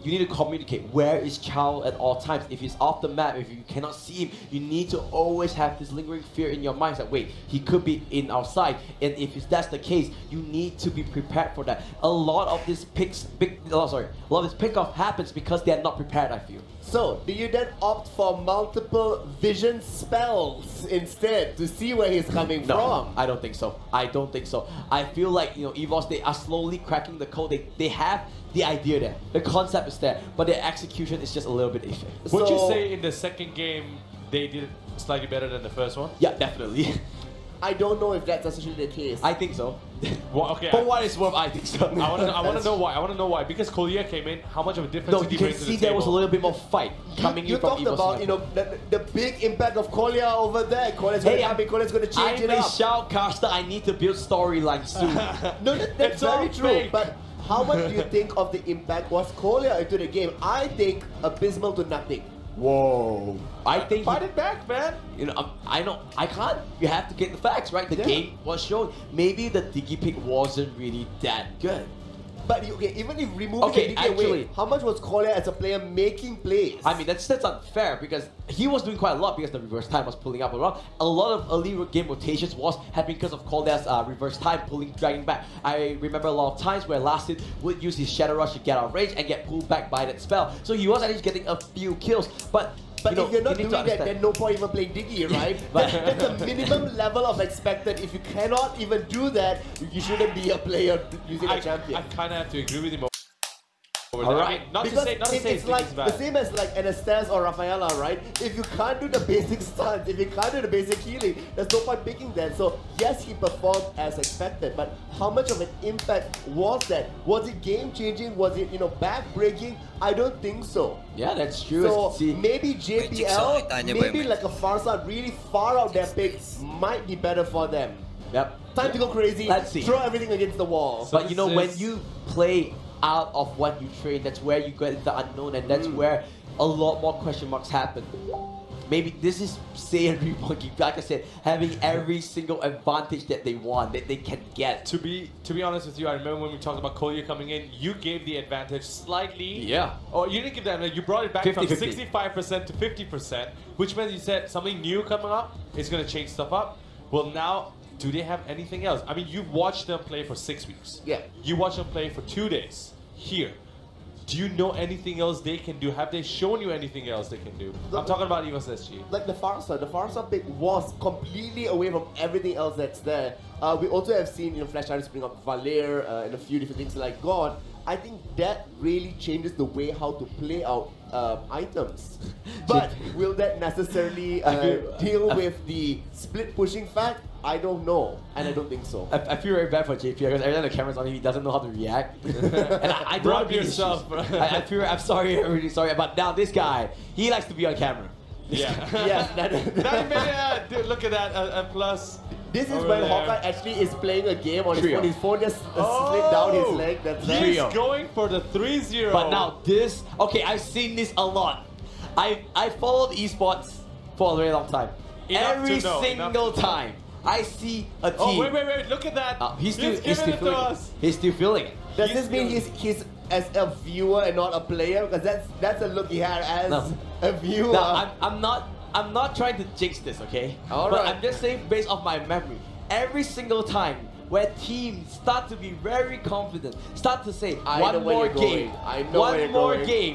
you need to communicate where is Chow at all times. If he's off the map, if you cannot see him, you need to always have this lingering fear in your mind that wait, he could be in our side. And if that's the case, you need to be prepared for that. A lot of this pick-off happens because they are not prepared, I feel. So, do you then opt for multiple vision spells instead to see where he's coming from? I don't think so. I don't think so. I feel like, Evos, they are slowly cracking the code. They have the idea there. The concept is there, but their execution is just a little bit iffy. Would you say in the second game they did slightly better than the first one? Yeah, definitely. I don't know if that's necessarily the case. I think so. Well, okay. For what it's worth, I think so. I want to know why. I want to know why. Because Kolya came in, how much of a difference did he bring to the table? You can see there was a little bit more fight coming in from Evos. You talked about, the big impact of Kolya over there. Kolya's going to change it up. I'm a shoutcaster. I need to build storylines soon. No, that's very true. But how much do you think of the impact was Kolya into the game? I think abysmal to nothing. Whoa. I think fight it back, man. I know. I can't. You have to get the facts, right? The game was shown. Maybe the Diggy pick wasn't really that good. But even if removing the Diggy away, how much was Kolya as a player making plays? I mean, that's unfair because he was doing quite a lot because the reverse time was pulling up around. A lot of early game rotations was happening because of Kolya's reverse time pulling, dragging back. I remember a lot of times where Lasted would use his Shadow Rush to get out of range and get pulled back by that spell. So he was actually getting a few kills, but if you're not doing that, then no point even playing Diggy, right? That's a minimum level of expected. If you cannot even do that, you shouldn't be a player using a champion. I kind of have to agree with him. Alright. Not to say it's like the same as like Anastas or Rafaela, right? If you can't do the basic stunts, if you can't do the basic healing, there's no point picking that. So yes, he performed as expected, but how much of an impact was that? Was it game changing? Was it back breaking? I don't think so. Yeah, that's true. So maybe JPL, maybe like a Farsa really far out their pick might be better for them. Yep. Time to go crazy. Let's see. Throw everything against the wall. So but when you play out of what you train, that's where you get the unknown, and that's where a lot more question marks happen. Maybe this is Saiyan Reborn, like I said, having every single advantage that they want, that they can get. To be honest with you, I remember when we talked about Kolya coming in, you gave the advantage slightly. Yeah. Or you didn't give that, you brought it back 50, from 65% to 50%, which meant you said something new coming up is going to change stuff up. Well, now, do they have anything else? I mean, you've watched them play for 6 weeks. Yeah. You watched them play for 2 days. Here. Do you know anything else they can do? Have they shown you anything else they can do? I'm talking about Evos SG. Like the Farsa pick was completely away from everything else that's there. We also have seen Flash Artists bring up Valer and a few different things like God. I think that really changes the way how to play out items. But will that necessarily deal with the split pushing fact? I don't know, and I don't think so. I feel very bad for JP because every time the camera's on him, he doesn't know how to react. And I don't Rub yourself, bro. I'm sorry, I'm really sorry. But now this guy, he likes to be on camera. Yeah. Yes. Dude, look at that, a plus. This is when Hawkeye actually is playing a game on his phone. His phone just slid down his leg. That's He's going for the 3-0. But now this, I've seen this a lot. I followed esports for a very long time. Every single time I see a team. Oh, wait, look at that. He's still feeling it. He's still feeling it. Does this mean he's as a viewer and not a player? Because that's a look he had as a viewer. No, I'm not trying to jinx this, okay? But I'm just saying based off my memory. Every single time where teams start to be very confident, start to say one more game,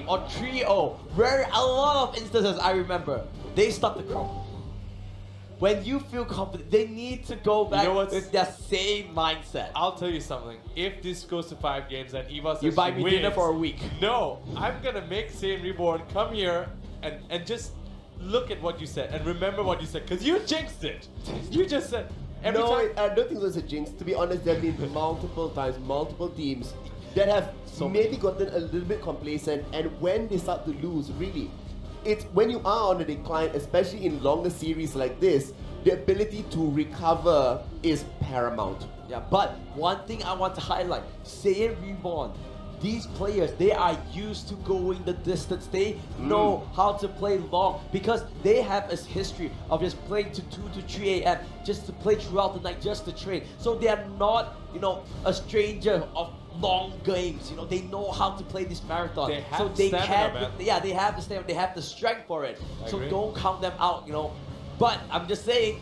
or 3-0, where a lot of instances I remember, they start to crumble. When you feel confident, they need to go back with their same mindset. I'll tell you something. If this goes to 5 games and Evos you buy me dinner for a week. No, I'm gonna make Saiyan Reborn come here and just look at what you said and remember what you said, because you jinxed it. You just said every time. I don't think it was a jinx. To be honest, there have been multiple times, multiple teams that have maybe gotten a little bit complacent, and when they start to lose, really, it's when you are on a decline, especially in longer series like this, the ability to recover is paramount. Yeah, but one thing I want to highlight, Saiyan Reborn, these players, they are used to going the distance. They know how to play long because they have a history of just playing to 2 to 3 a.m. just to play throughout the night, just to train. So they are not, you know, a stranger of long games. You know, they know how to play this marathon. They have so they stamina, man. yeah, they have the stamina, they have the strength for it. I so agree. don't count them out, you know. But I'm just saying,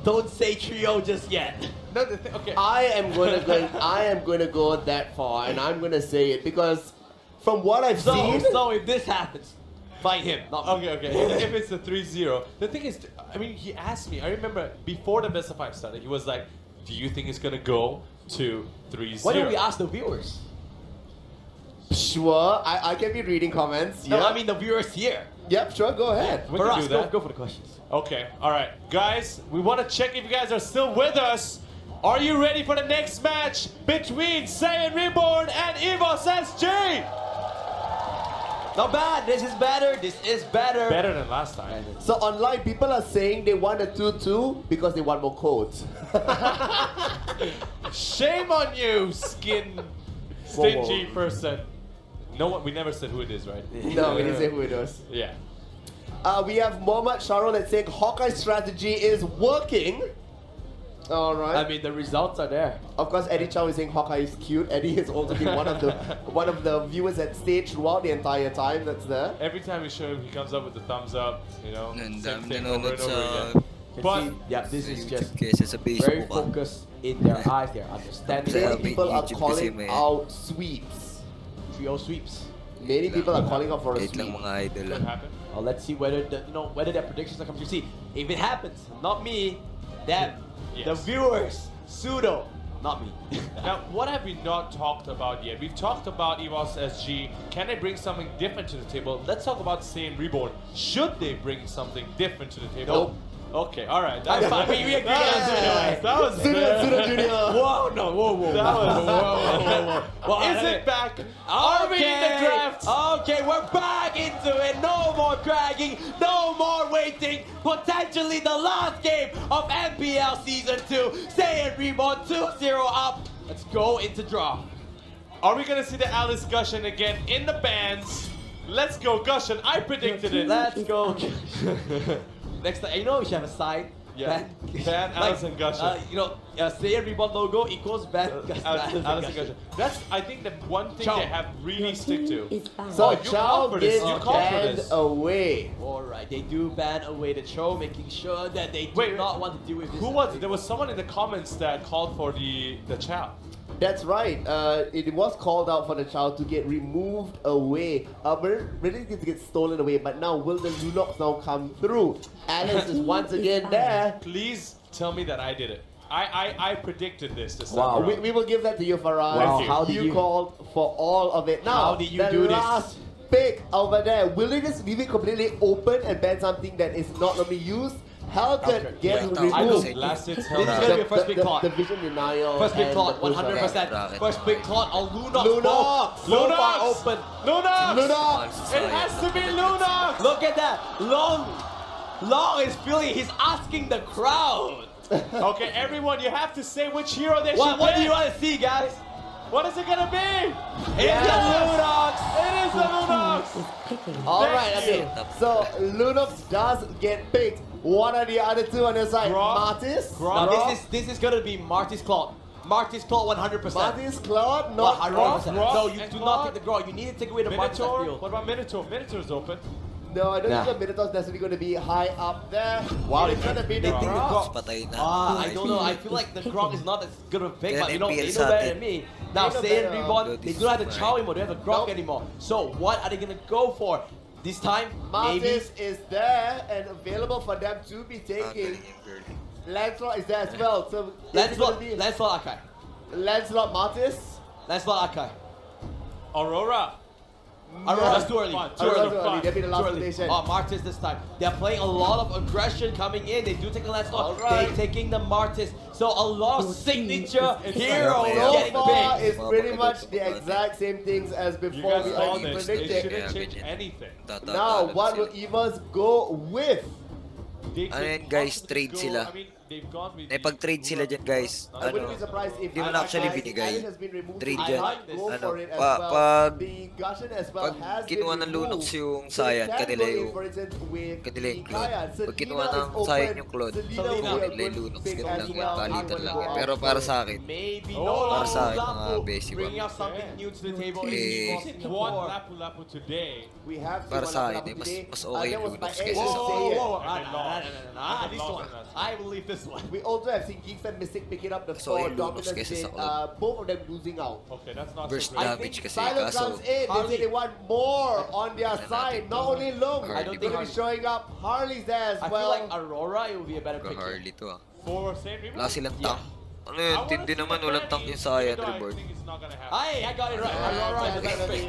don't say trio just yet. No, the thing, okay. I am going to go that far, and I'm going to say it because from what I've seen. So if this happens, fight him. Not me. Okay. If it's a 3-0, the thing is, I mean, he asked me. I remember before the best of 5 started, he was like, "Do you think it's gonna go to 3-0?" Why don't we ask the viewers? Sure, I can be reading comments. No, Yeah. I mean the viewers here. Yep, sure, go ahead. We For can us, do that. go for the questions. Okay, all right, guys. We want to check if you guys are still with us. Are you ready for the next match between Saiyan Reborn and Evos SG? Not bad. This is better. This is better. Better than last time. So online, people are saying they want a 2-2 because they want more codes. Shame on you, stingy person. No one. We never said who it is, right? No, we didn't say who it was. Yeah. We have Mohammad Sharon that's saying Hawkeye strategy is working. All right. I mean, the results are there. Of course, Eddie Chow is saying Hawkeye is cute. Eddie has also been one of the viewers at stage throughout the entire time. That's there. Every time we show him, he comes up with the thumbs up. You know, And same thing nanonood over and over sa again. Can But see, yeah, this is just kesa sa very Facebook. focused in their eyes. They're understanding. Sa Many people are YouTube kasi calling may- out sweeps. Trio sweeps. Many people are calling out for a Wait lang sweep. mga idol. what happened? Let's see whether whether their predictions are coming true. See, if it happens, not me, them, the Yes. viewers, pseudo, not me. Now, what have we not talked about yet? We've talked about Evos SG. Can they bring something different to the table? Let's talk about Saiyan Reborn. Should they bring something different to the table? Nope. Okay, all right. That's fine. We agree on Pseudo. That was Pseudo Junior. Whoa, no, whoa. That was Whoa. Is it back? Are we in the draft? Okay, we're back into it. No more dragging, no more waiting. Potentially the last game of MPL Season 2. Saiyan Reborn 2-0 up. Let's go into draw. Are we gonna see the Alice Gushin again in the bands? Let's go, Gushin. I predicted it. Let's go. Next time, you know we should have a sign. Yeah. Ban Alice and Gushin. You know, Saiyan Reborn logo equals ban Alice and Gushin. That's, I think, the one thing Chow. they have really stick to. So you Chow called for this. gets You called for banned this. away. Alright, they do ban away the Cho, making sure that they do Wait, not want to deal with this. Who was it? There was someone in the comments that called for the Chow. That's right. It was called out for the child to get removed away. Really to get stolen away. But now, will the Lunox now come through? Alice is once again there. Please tell me that I did it. I predicted this time Wow. around. We will give that to you, Faraz. Wow, how did you- called for all of it. Now, How did you do the this? last pick over there. Will they just leave it completely open and ban something that is not normally used? Helcurt gets Wait, removed. I will Removed. last it This is gonna be a first big clot. The vision denial. First big and clot, the push-up. 100%. Bracket. First big clot on Lunox. Lunox! So far open. Lunox! Lunox! It has to be Lunox! Look at that. Long is feeling, he's asking the crowd. Okay, everyone, you have to say which hero they should What do pick. you want to see, guys? What is it gonna be? It's the Lunox. It is the Lunox! Alright, Thank okay. you. So Lunox does get picked. What are the other two on your side? Grok. Martis? Now this is gonna be Marty's Clot. Marty's Clot 100%. Martis, Claude, not 100%. Grok No, you and do Claude. not take the Grok. You need to take away the Marty's Minotaur? field. What about Minotaur? Minotaur's open. No, I don't Nah. think the Minotaur's necessarily going to be high up there. Wow, it's going to be the They think the Grok. Grok. Patay na. I don't know. I feel like the Grok is not as good of a pick, Then but you know, MPL they sa know better atin. than me. Now, They know Saiyan better. Reborn, No, they this don't have the is Chow fine. anymore. They have the Grok Nope. anymore. So, what are they going to go for? This time, maybe. Martis is there and available for them to be taking. Lancelot is there as well. So Lancelot Akai. Lancelot Martis. Lancelot Akai. Aurora. Aurora's too early. Too early. They'll be the last station. Oh, Martis this time. They're playing a lot of aggression coming in. They do take a last stop. They're taking the Martis. So a lot of signature heroes getting big. It's pretty much the exact same things as before we already They predicted. shouldn't change anything. Now, what will Evos go with? Ano yan guys, trade sila. Pag-trade sila dyan guys. I wouldn't be surprised if Hindi mo na actually binigay. Trade dyan. Ano, Pag kinuha ng Lunox yung Saiyan, kanila yung clone. Pag kinuha ng Saiyan yung clone, kukunin nila yung Lunox. Ganun lang yan, palitan lang yan. Pero para sa akin, mga basic para sa akin, mas okay yung Lunox kaysa sa I believe this one. We also have seen Geeks and Mystic picking up the score. Dominance, both of them losing out. Okay, that's not burst so damage kasi Silo kaso comes in. They say they want more on their side. Not only Lung, I they're going to be showing up. Harley's there as well. I feel like Aurora, it would be a better pick. Harley to for same wala silang tank. Ano yun, tindi naman, walang tank yung Saiyan Reborn. Hey, I got it right. Aurora is a best pick.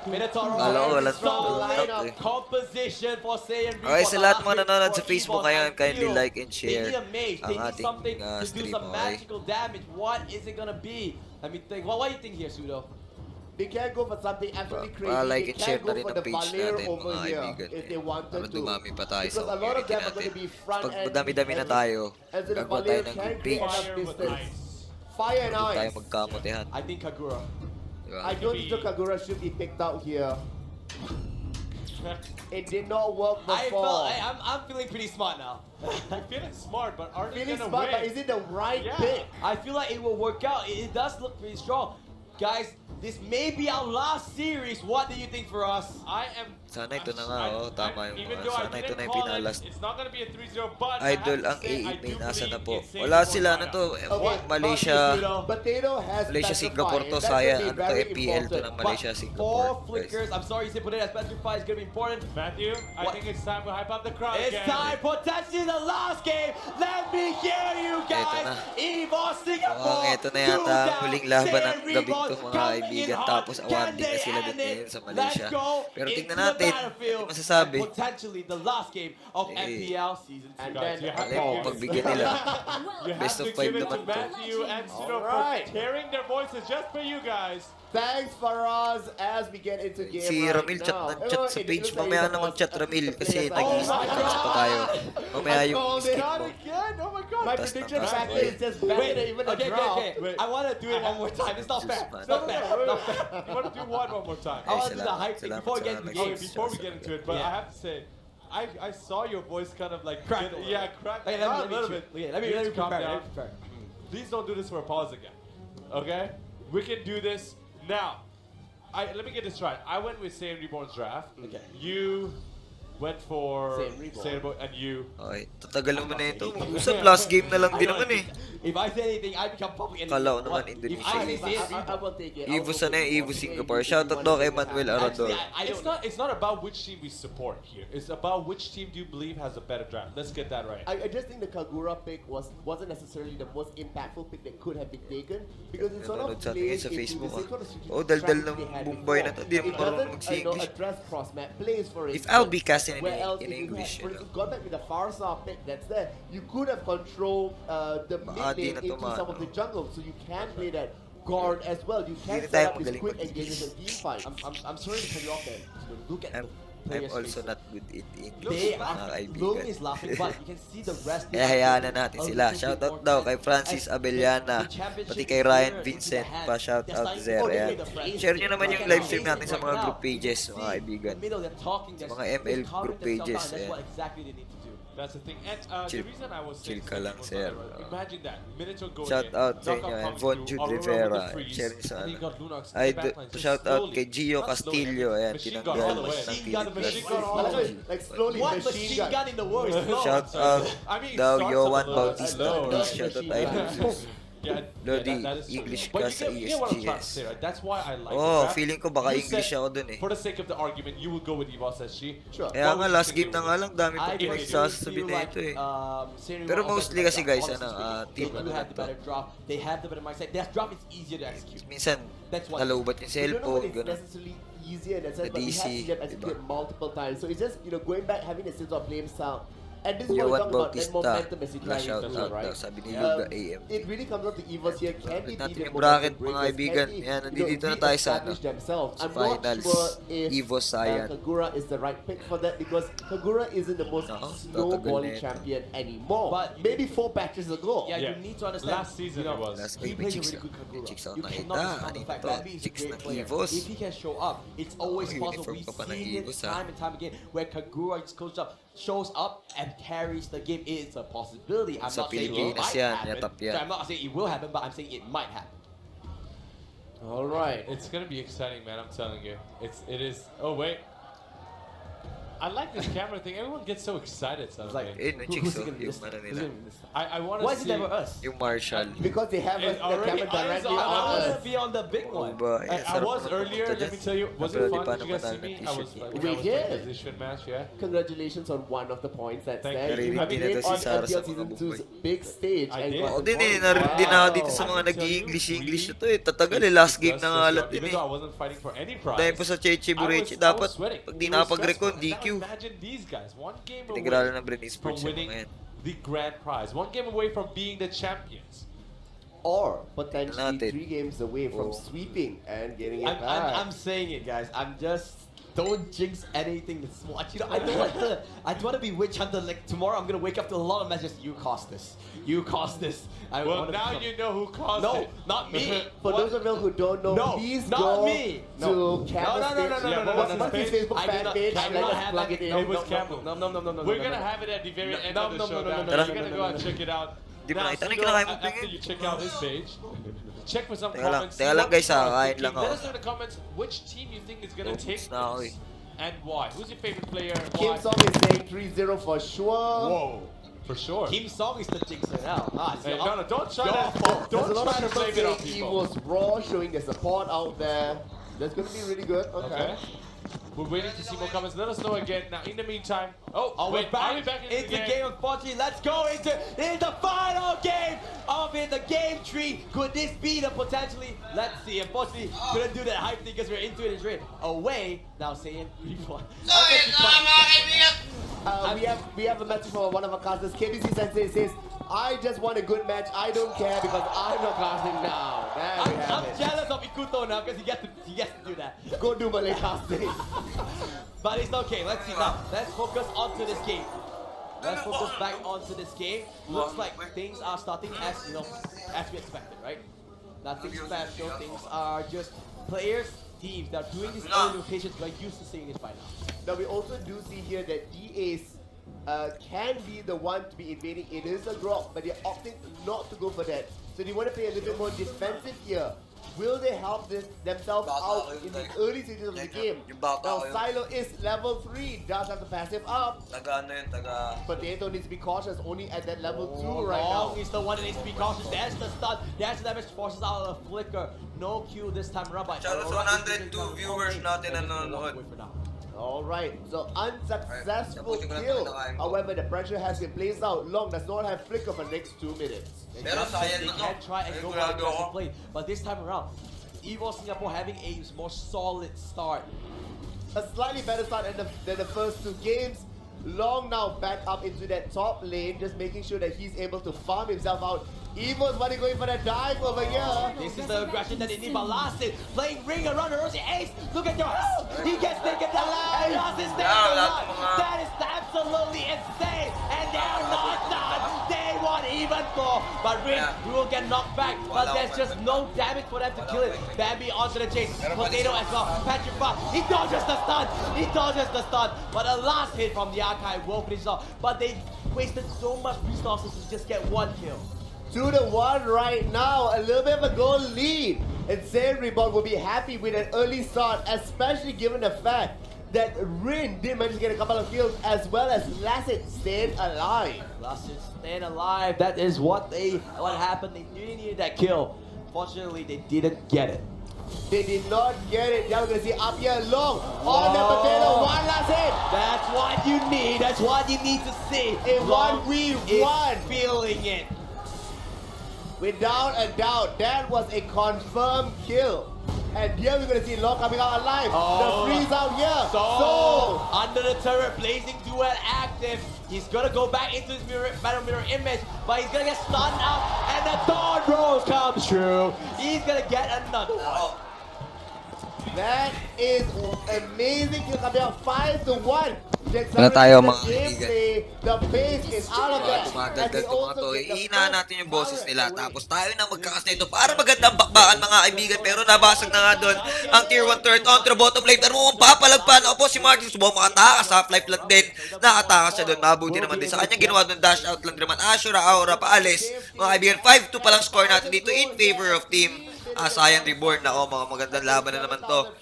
Minotaur Wala strong tank lineup composition for Saiyan Reborn. Okay, sa lahat mga nanonood sa Facebook ngayon, kindly like and share ang ating stream. Some magical damage. What is it gonna be? Let me think. What do you think here, Pseudo? They can't go for something absolutely crazy. Like they and share can't na go rin for ang the page Valir natin, over mga here kaibigan. if they wanted to. Dumami pa tayo sa Because a lot of community them are going to natin. be front Pag end. madami-dami na tayo, And so the gagawa tayo Valir ng can't group get page. enough distance. Fire and Huwag tayo ice. magkamotehan. I think Kagura. Diba? I don't think Kagura should be picked out here. It did not work before. I'm feeling pretty smart now. I'm feeling smart, but are they Feeling gonna smart, win? but is it the right Yeah. pick? I feel like it will work out. It does look pretty strong. Guys, this may be our last series. What do you think for us? I am. Sana ito na nga, tama yung even mga. though I Sana ito didn't na yung call it, pinalas. it's not gonna be a 3-0, but Idol I have ang to say, I A8 may do nasa na believe po. it's Wala Saiyan sila Reborn na to. Okay, Malaysia. Potato has Malaysia, specified. Singapore to, That's Saiyan. gonna be Ano to, very MPL to important. ng Malaysia, But Singapore. 4 flickers. I'm sorry, you said Potato Specify is going to be important. Matthew, I What? think it's time to hype up the crowd It's again. time, potentially the last game. Let me hear you guys. na. Evos Singapore. Ito na yata ang huling laban ng gabi to mga kaibigan. Tapos awarding na sila din ngayon sa Malaysia. Pero tingnan natin, ano masasabi? Potentially the last game of MPL season 2. And then Alay mo, pagbigyan nila. You Best have of to 5 give it to naman to. Matthew and Sudo Alright. for tearing their voices just for you guys. Thanks for us as we get into game Si right Ramil now. chat sa page. Mamaya na mag-chat Ramil kasi nag-i-chat pa tayo. Mamaya yung skip Not mo. again. Oh my god. My That's prediction not factor is just better than even a draw. I want to do it one more time. It's not fair. It's not fair. Not fair. You want to do one more time? I want to do the hype thing Salamat before we sa get into the Okay, game. before we get into it, but I have to say, I saw your voice kind of like Crack a little. yeah, crack Okay, a let little me bit. let me calm prepare. down. Please don't do this for a pause again. Okay? We can do this now. Let me get this right. I went with Saiyan Reborn's draft. Okay. You went for Saiyan Reborn. and you. Okay, tatagal naman na ito. Usap, last game na lang din naman eh. If I say anything, I become public enemy. Kala ko naman What? Indonesia. If I say Saiyan I Reborn. will take it. Evos na yung Evos Singapore. Shoutout daw kay Manuel Arador. Actually, It's not about which team we support here. It's about which team do you believe has a better draft. Let's get that right. I just think the Kagura pick wasn't necessarily the most impactful pick that could have been taken because it sort of Nanonood sa atin plays sa into Facebook, the same sort of strategic oh, daldal strategy ng they had Mumbai na to. Di before. mo marunong It mag-English. doesn't address cross map plays for If instance. I'll be casting Where else in if you English, had, for you know. instance, gone back with the Farsa pick that's there, you could have controlled the mid Maadi lane na to, into some of the jungle, so you can play that guard as well. You can Hindi set tayo up these magaling quick mag-English. engagements and team fights. I'm sorry to cut you off there. Look at the I'm players' also faces. not good in English, They mga are. kaibigan. Lung is laughing, but you can see the rest. Kaya hayaan na natin sila. Shoutout daw kay Francis Abellana, pati kay Ryan Vincent pa, shoutout Zer. Ayan. Share nyo naman yung live stream natin sa mga group pages, mga kaibigan. Sa mga ML group pages, That's eh. what exactly they need to do. That's the thing. And Chill- the reason I was chill saying ka lang, sir. imagine that. Minutes will go Shout in, out sa knockout inyo, and comes Von through, Jude Aurora with Rivera. the freeze, Share nyo sa and then ano. you got Lunox in the Ay, backline, just shout out slowly, kay Gio not slowly, Castillo. Ayan, machine gun tinanggal all the way. ng Machine gun, Philippines. machine gun all I the like way. it, like slowly What machine machine gun. gun in the world is slow? Shout out I mean, it daw starts Johan off a little Bautista. slow, Please right? shout out Machine idol. gun. Lodi, that is true. English But ka sa you get what I'm trying to ESGS. say, right? That's why I like Oh, it. feeling ko baka You English said, ako dun eh. For the sake of the argument, you would go with Evos SG. Sure. Kaya nga, last game na nga lang, dami pa I pinagsasabi na ito eh. Pero mostly kasi guys, team they have the better drop. They have the better mindset. Their drop is easier to execute. minsan, That's what. nalobat yung cellphone, It's gano'n. necessarily easier in that sense, The but we have DC, seen them execute multiple times. So it's just, you know, going back, having a sense of playing style. And this is Yo, what we're what talking about, that Bautista? momentum as you try Shout to do, out right? daw, sabi ni Yuga AM. It really comes down to Evos here. Can they Natin be the yung bracket, momentum mga breakers? kaibigan. Can they, Yan, nandito na tayo sa establish themselves? sa I'm not finals. sure if Evos, Saiyan. Kagura is the right pick for that because Kagura isn't the most snowballing champion anymore. But maybe 4 patches ago. Yeah, you need to understand. Last season it was. Last He game, plays a chicks really good Kagura. chicks ako You nakita. cannot discount the Ano fact to? that he's a Chicks great ng player. Evos. If he can show up, it's always Oh, possible. uniform We've ka pa ng seen it Evos, time and time again where Kagura shows up and carries the game. It's a possibility. I'm Sa not saying it Pilipinas might yan, happen. yatap yan. So I'm not saying it will happen, but I'm saying it might happen. All right. It's gonna be exciting, man. I'm telling you. It is. Oh wait. I like this camera thing. Everyone gets so excited suddenly. Eh, no chicks, oh, yung ano nila. I want Why to is see. it never us? Yung Marshall. Because they have It's the already- camera directly I on want us. to be on the big Oh, one. ba? I was earlier. Let me tell you. Was it fun? Did you guys see me? I was. We when I was did. playing position match. Yeah. Congratulations on one of the points that's Thank there. you. You Narinig din made ito si on Sarah sa MPL mga Season buboy. 2's big stage. I and did. got Oo the din eh, point. narinig din ako dito sa Wow. mga I can tell you, nag-i-English na to really, eh. Tatagal eh, last game Just na nga alat din even eh. though I wasn't fighting for any prize. Dahil po sa Cheche Bureche, dapat pag di nakapag-recon, DQ. Now imagine these guys, one game Integralo away ng Bren from Esports yung winning mga yan. the grand prize, one game away from being the champions. Or potentially Natin. 3 games away from Oh. sweeping and getting it I'm back. saying it, guys. I'm just don't jinx anything this much. You know, I don't want to be witch hunter. Like tomorrow, I'm gonna wake up to a lot of messages. You caused this. You caused this. Well, now you know who caused No, it. not me. For What? those of you who don't know, No, please not go me. to No. Campbell's No, no, no, no, page. no, no, no, What's no, no. his Facebook I do fan not- page? I And do let not us have plug that. it in. No, It was no, Campbell. no. We're gonna have it at the very end of the show. no, You're gonna go and check it out. Di ba Now, nakita? Ano so yung kinakain mo after tingin? you check out his page, check for some Teka lang, comments. teka see lang what guys, people are kain thinking. lang ako. Let us know in the comments which team you think is gonna take Oops, na ako this and why. Who's your favorite player? and Kim Why? Song is saying 3-0 for sure. Whoa, for sure. Team Song is the jinxer now. Hey, no, don't try Your to fault. There's a don't lot try to of people blame it on saying people. Evos Raw, showing their support out there. That's going to be really good. Okay. We're waiting to see more comments. Let us know again. Now, in the meantime, Oh, wait, we're back. are we back It's the game, unfortunately. Let's go into the final game of it, the game tree. Could this be the potentially? Let's see. Unfortunately, couldn't do that hype thing because we're into it straight away. Now saying Reborn. We have a message from one of our casters. KBC Sensei says, I just want a good match. I don't care because I'm not casting now. There we have I'm it. jealous of Ikuto now because he gets to do that. Go do Malay casting. But it's okay. Let's see now. Let's focus onto this game. Let's focus back onto this game. Looks like things are starting as as we expected, right? Nothing special. Things are just players, teams that are doing these early rotations. We're used to seeing this by now. Now we also do see here that EAs can be the one to be invading. It is a drop, but they're opting not to go for that. So they want to play a little bit more defensive here. Will they help themselves out in the early stages of the game? Now Silo is level 3, does have the passive up. Potato needs to be cautious, only at that level 2 right now. Long is the one that needs to be cautious. There's the stun. There's the damage forces out of the flicker. No Q this time around. But Shoutout sa 102 viewers natin na nanonood. Alright, so unsuccessful kill. However, the pressure has been placed out. Long does not have flicker for the next 2 minutes. They can try and go for the aggressive play, but this time around, Evos Singapore having a more solid start. A slightly better start than the first 2 games. Long now back up into that top lane, just making sure that he's able to farm himself out. Evos money going for that dive over here. This is the aggression that they need, but last it, playing ring around the Rosie Ace. Look at your health. He gets taken down and lost his name. That is absolutely insane. And they're not done. They want even more. But Ring will get knocked back. But there's just no damage for them to kill it. Bambi onto the chase. Potato as well. Petrified. He dodges the stun. He dodges the stun. But a last hit from the archive will finish off. But they wasted so much resources to just get 1 kill. 2-1 right now, a little bit of a goal lead. And Saiyan Reborn will be happy with an early start, especially given the fact that Rin did manage to get a couple of kills, as well as Lasset stayed alive. Lasset stayed alive. That is what happened. They really needed that kill. Fortunately, they didn't get it. They did not get it. Now we're going to see up here long on the potato. One last hit. That's what you need. That's what you need to see. In 1v1. Feeling it. Without a doubt, that was a confirmed kill. And here we're going to see Long coming out alive. The freeze out here. So, under the turret, Blazing Duel active. He's going to go back into his battle mirror image, but he's going to get stunned out, and the Dawn Rose comes true. He's going to get another one. That is amazing. Kill coming out 5-1. Wala tayo mga kaibigan. The pace is out of that. Tumagal to. Iina natin yung boses nila. Tapos tayo na magkakas na ito para magandang bakbakan mga kaibigan. Pero nabasag na nga doon ang tier 1 turret onto the bottom lane. Pero mukhang papalagpan. Ako po si Martin. Subong makatakas. Half-life lang din. Nakatakas siya doon. Mabuti naman din sa kanya. Ginawa doon dash out lang din naman. Ashura, Aura, paalis. Mga kaibigan, 5-2 pa lang score natin dito in favor of team Saiyan Reborn. Mga magandang laban na naman to.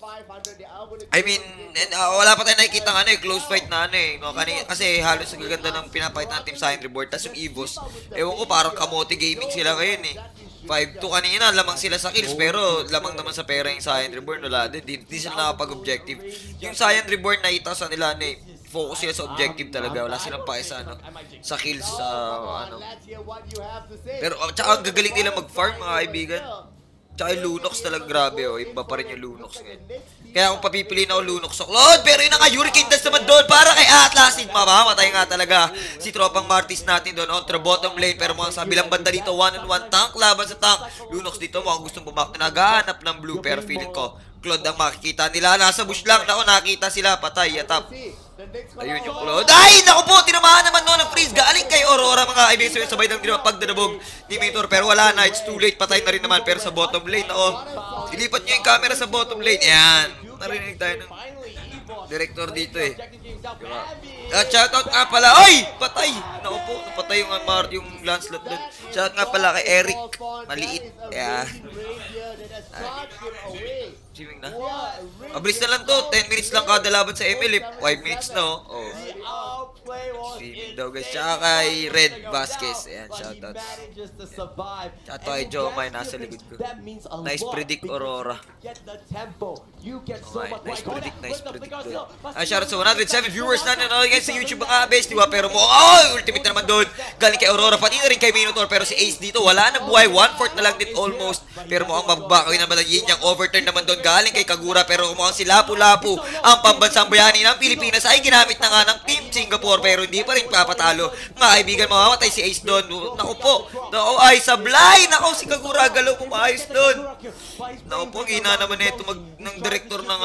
I mean, wala pa tayo nakikita close fight na no? Kasi halos ang gaganda ng pinapakita ng team Saiyan Reborn. Tapos yung Evos, ewan ko parang kamote gaming sila ngayon 5-2 kanina, lamang sila sa kills, pero lamang naman sa pera yung Saiyan Reborn, wala din. Di sila nakapag-objective. Yung Saiyan Reborn nakita sa nila focus sila sa objective talaga. Wala silang paisa sa kills, Pero tsaka ang gagaling nila mag-farm mga kaibigan. Tsaka yung Lunox talagang grabe iba pa rin yung Lunox ngayon. Kaya kung papipiliin ako Lunox Lord, pero yun nga Hurricane Dance naman doon para kay Atlasin. Mamamatay nga talaga si tropang Martis natin doon on the bottom lane. Pero mukhang sa bilang banda dito, 1-on-1 tank laban sa tank. Lunox dito mukhang gustong bumak na naghahanap ng blue, pero feeling ko Claude ang makikita nila. Nasa bush lang. Naku, nakita sila. Patay. Atap. Ayun yung Claude. Ay! Naku po! Tinamaan naman ng freeze. Galing kay Aurora mga kaibigan. Sabay ng pagdadabog ni Mentor. Pero wala na. It's too late. Patay na rin naman. Pero sa bottom lane, ilipat niyo yung camera sa bottom lane. Ayan. Narinig tayo ng director dito At shoutout nga pala. Ay! Patay! Naku po. Napatay yung Lancelot dun. Shoutout nga pala kay Eric. Maliit. Ayan. Swimming na. Mabilis na lang to. 10 minutes lang kada laban sa ML 5 minutes na Swimming daw guys. Tsaka kay Red Vasquez. Ayan, shoutout. Tsaka kay Jomay nasa likod ko. Nice predict Aurora. Nice predict doon. Shoutout sa 107 viewers na nanonood guys sa YouTube mga best, diba? Pero ultimate na naman doon. Galing kay Aurora, pati na rin kay Minotaur. Pero si Ace dito, wala na buhay. 1/4 na lang din almost. Pero mukhang magbakawin naman ang yin yang overturn naman doon. Galing kay Kagura, pero mukhang si Lapu-Lapu, ang pambansang bayani ng Pilipinas, ay ginamit na nga ng Team Singapore. Pero hindi pa rin papatalo. Mga kaibigan, mamamatay si Ace doon. Naku po. Ay, sablay! Naku, si Kagura galaw pumayos doon. Naku po, gina naman ito ng director ng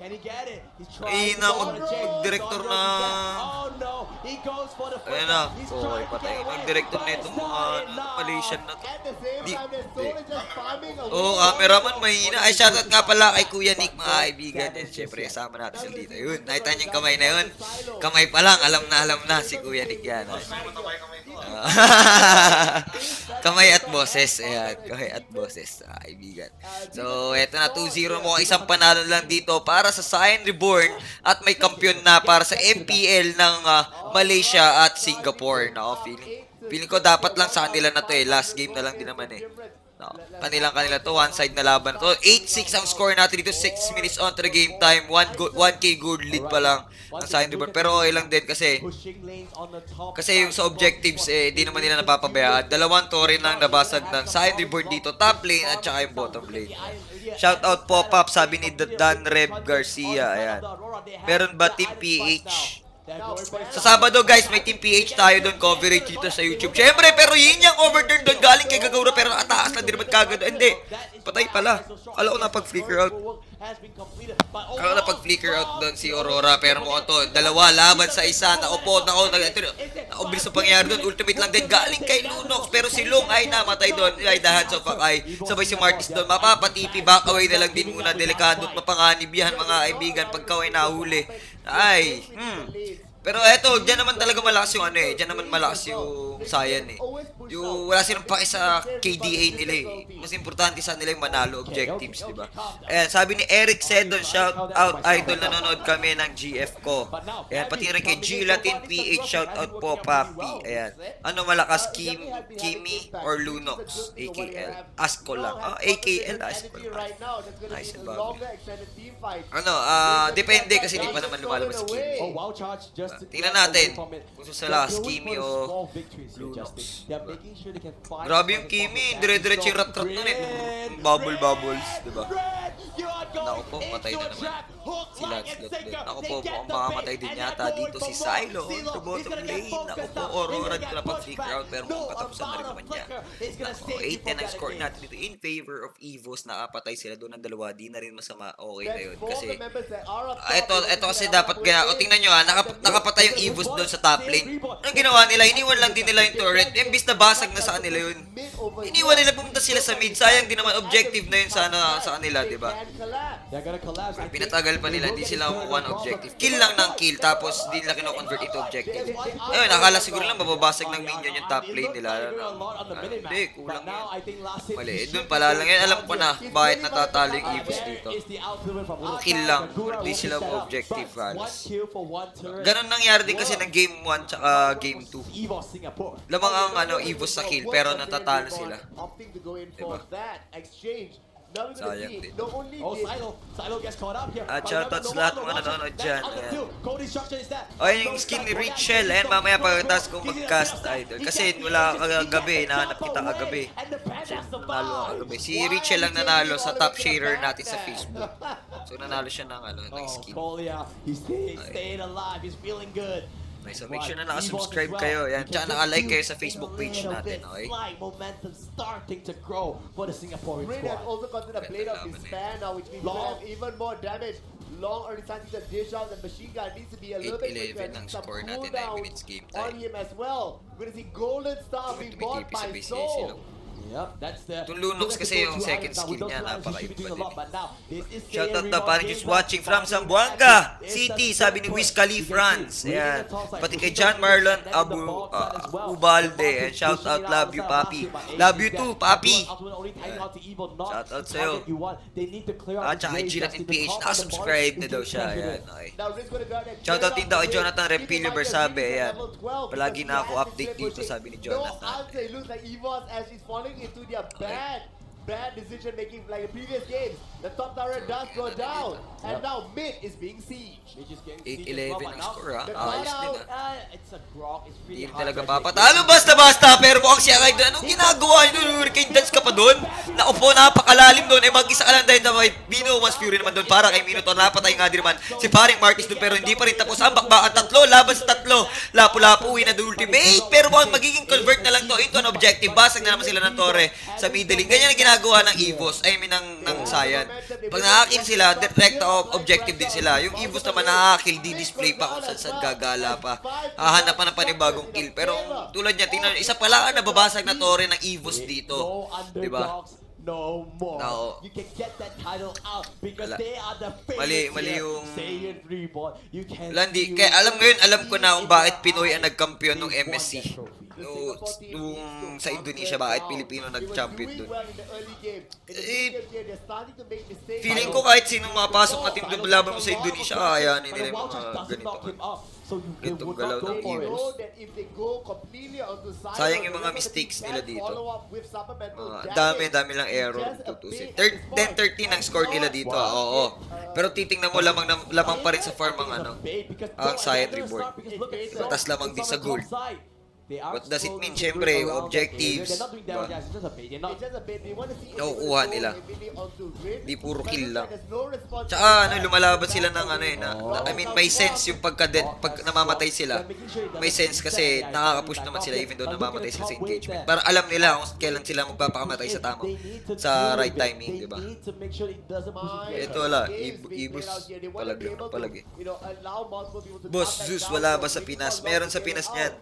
mag-director na ayan na. Patay. Mag-director na itong mga Malaysian na cameraman mahina. Ay, shoutout nga pala kay Kuya Nick mga kaibigan. Siyempre, kasama natin sila dito. Yun, nakita niyo yung kamay na yun. Kamay pa lang, alam na si Kuya Nick yan. Kamay at boses. Ayan, kamay at boses, kaibigan. So, eto na, 2-0 mo. Isang panalo lang dito para sa Saiyan Reborn at may kampiyon na para sa MPL ng Malaysia at Singapore. Feeling ko dapat lang sa kanila na to last game na lang din naman Kanila to, one side na laban to. 8-6 ang score natin dito, 6 minutes on to the game time. 1k gold lead pa lang ang Saiyan Reborn. Pero okay lang din kasi yung sa objectives di naman nila napapabayaan. Dalawang torre lang nabasag ng Saiyan Reborn dito, top lane at saka yung bottom lane. Shoutout pop-up, sabi ni Dan Reb Garcia. Ayan. Meron ba Team PH? Sa Sabado guys, may Team PH tayo doon, coverage dito sa YouTube. Syempre, pero yun yung overturn doon, galing kay Kagura, pero nakataas lang din naman kagad. Hindi, patay pala. Alam ko napag-flicker out. Doon si Aurora, pero mukhang to, dalawa laban sa isa. Naupo, bilis ang pangyayari doon. Ultimate lang din, galing kay Lunox, pero si Lung ay namatay doon. Ay, dahan sa Fakay. Sabay si Martis doon, mapapatipi, back away na lang din muna. Delikado at mapanganib yan mga kaibigan pagka ay nahuli. Ay, Pero eto, dyan naman talaga malakas yung ano eh. Dyan naman malakas yung Saiyan eh. Yung wala silang paki sa KDA nila eh. Mas importante sa nila yung manalo objectives, di ba? Ayan, sabi ni Eric Sedon, shout out idol, nanonood kami ng GF ko. Ayan, pati rin kay G Latin PH, shout out po papi. Ayan. Ano malakas, Kimi or Lunox? AKL. Ask ko lang. AKL, ask ko lang. Nice and bagay. Ano, depende kasi di pa naman lumalabas si Kimi. Tingnan natin kung sasala, Kimi o Lunox. Grabe yung Kimi, dire-diretso yung rat-rat nun eh. Bubbles, diba? Naku po, matay na naman. Si Lancelot din. Naku po, mukhang makamatay din yata dito si Silo to bottom lane. Naku po, Aurora dito na pag-figure out pero mukhang katapusan na rin naman niya. Naku, 8-10 ang score natin dito in favor of Evos. Nakapatay sila doon ng dalawa. Di na rin masama. Okay na yun. Kasi, ito kasi dapat kaya, o tingnan nyo nakapatay yung Evos doon sa top lane. Anong ginawa nila? Iniwan lang din nila yung turret. Imbis na basag na sa kanila yun. Iniwan nila, pumunta sila sa mid. Sayang din naman objective na yun sa kanila, diba? Pinatagal pa nila, hindi sila one objective. Kill lang ng kill, tapos di nila kino-convert into objective. Ayun, nakala siguro lang mababasag ng minion yung top lane nila. Hindi, kulang yun. Mali, doon pala lang yun. Alam ko na bakit natatalo yung Evos dito. Kill lang, hindi sila objective halos. Ganon nangyari din kasi ng game 1 tsaka game 2. Lamang ang Evos sa kill, pero natatalo sila. Diba? Sayang din. At shoutout sa lahat mga nanonood dyan. O yung skin ni Richel. Ayan, mamaya pagkatas kong mag-cast idol. Kasi wala kagabi, nahanap kita kagabi. Nanalo kagabi. Si Richel lang nanalo sa top sharer natin sa Facebook. So nanalo siya ng skin. Okay, so make sure na nakasubscribe kayo. Yan, tsaka naka-like kayo sa Facebook page natin, okay? Momentum starting to grow for the Singaporean squad. Rain has also gotten a blade of despair now, which means we have even more damage. Long early signs of dish out, the machine gun needs to be a little bit quicker. 8-11 ang score natin, 9 minutes game time. On him as well. We're gonna see Golden Star being bought by Soul. Itong Lunox kasi yung second skill niya, napaka-iba din. Shoutout na pa rin just watching from Zamboanga City, sabi ni Wiz Khalifa France. Ayan. Pati kay John Marlon Ubalde. And shoutout, love you, papi. Love you too, papi. Shoutout sa'yo. At saka kay Gilatin PH, nakasubscribe na daw siya. Ayan, okay. Shoutout din daw kay Jonathan Repilio Bersabe. Ayan. Palagi na ako update dito, sabi ni Jonathan. Into their bad decision making like the previous games. The top tower does go down, and now mid is being sieged. 8-11 ang score, ha? Ayos din, ha? Hindi talaga papatalo basta-basta, pero mukhang siya kahit anong ginagawa nyo? Hurricane dance ka pa doon? Naupo, napakalalim doon. Mag-isa ka lang dahil na may Mino Mas Fury naman doon para kay Minotaur. Napatay nga din naman si paring Martis doon, pero hindi pa rin tapos. Ang bakbakan, tatlo, laban sa tatlo. Lapu-lapu, uwi na the ultimate. Pero mukhang magiging convert na lang to into an objective. Basag na naman sila ng torre sa middle lane. Ganyan ang ginagawa ng Evos, I mean ng Saiyan. Pag nakakil sila, direct objective din sila. Yung Evos naman nakakil, di-display pa kung saan gagala pa. Hahanap pa ng panibagong kill. Pero tulad niya, tingnan, isa pala ang nababasag na torre ng Evos dito. Diba? No more. No. You can get that title out because they are the mali yung Saiyan Reborn. You can Landi, kaya alam ko na kung bakit Pinoy ang nagkampiyon ng MSC. Nung sa Indonesia, bakit Pilipino nag-champion dun? Feeling ko kahit sinong mapasok na team doon laban mo sa Indonesia, kakayanin nila yung mga ganitong galaw ng Evos. Sayang yung mga mistakes nila dito. Dami lang error tutusin. 10-13 ang score nila dito, oo. Pero titingnan mo lamang pa rin sa farm ang Saiyan Reborn. Tapos lamang din sa gold. What does it mean? Siyempre, objectives. Nakukuha nila. Di puro kill lang. Tsaka lumalaban sila ng I mean, may sense yung pag namamatay sila. May sense kasi nakaka-push naman sila even though namamatay sila sa engagement. Para alam nila kung kailan sila magpapakamatay sa right timing, diba? Ito wala, Evos palagi. Boss Zeus, wala ba sa Pinas? Meron sa Pinas niyan.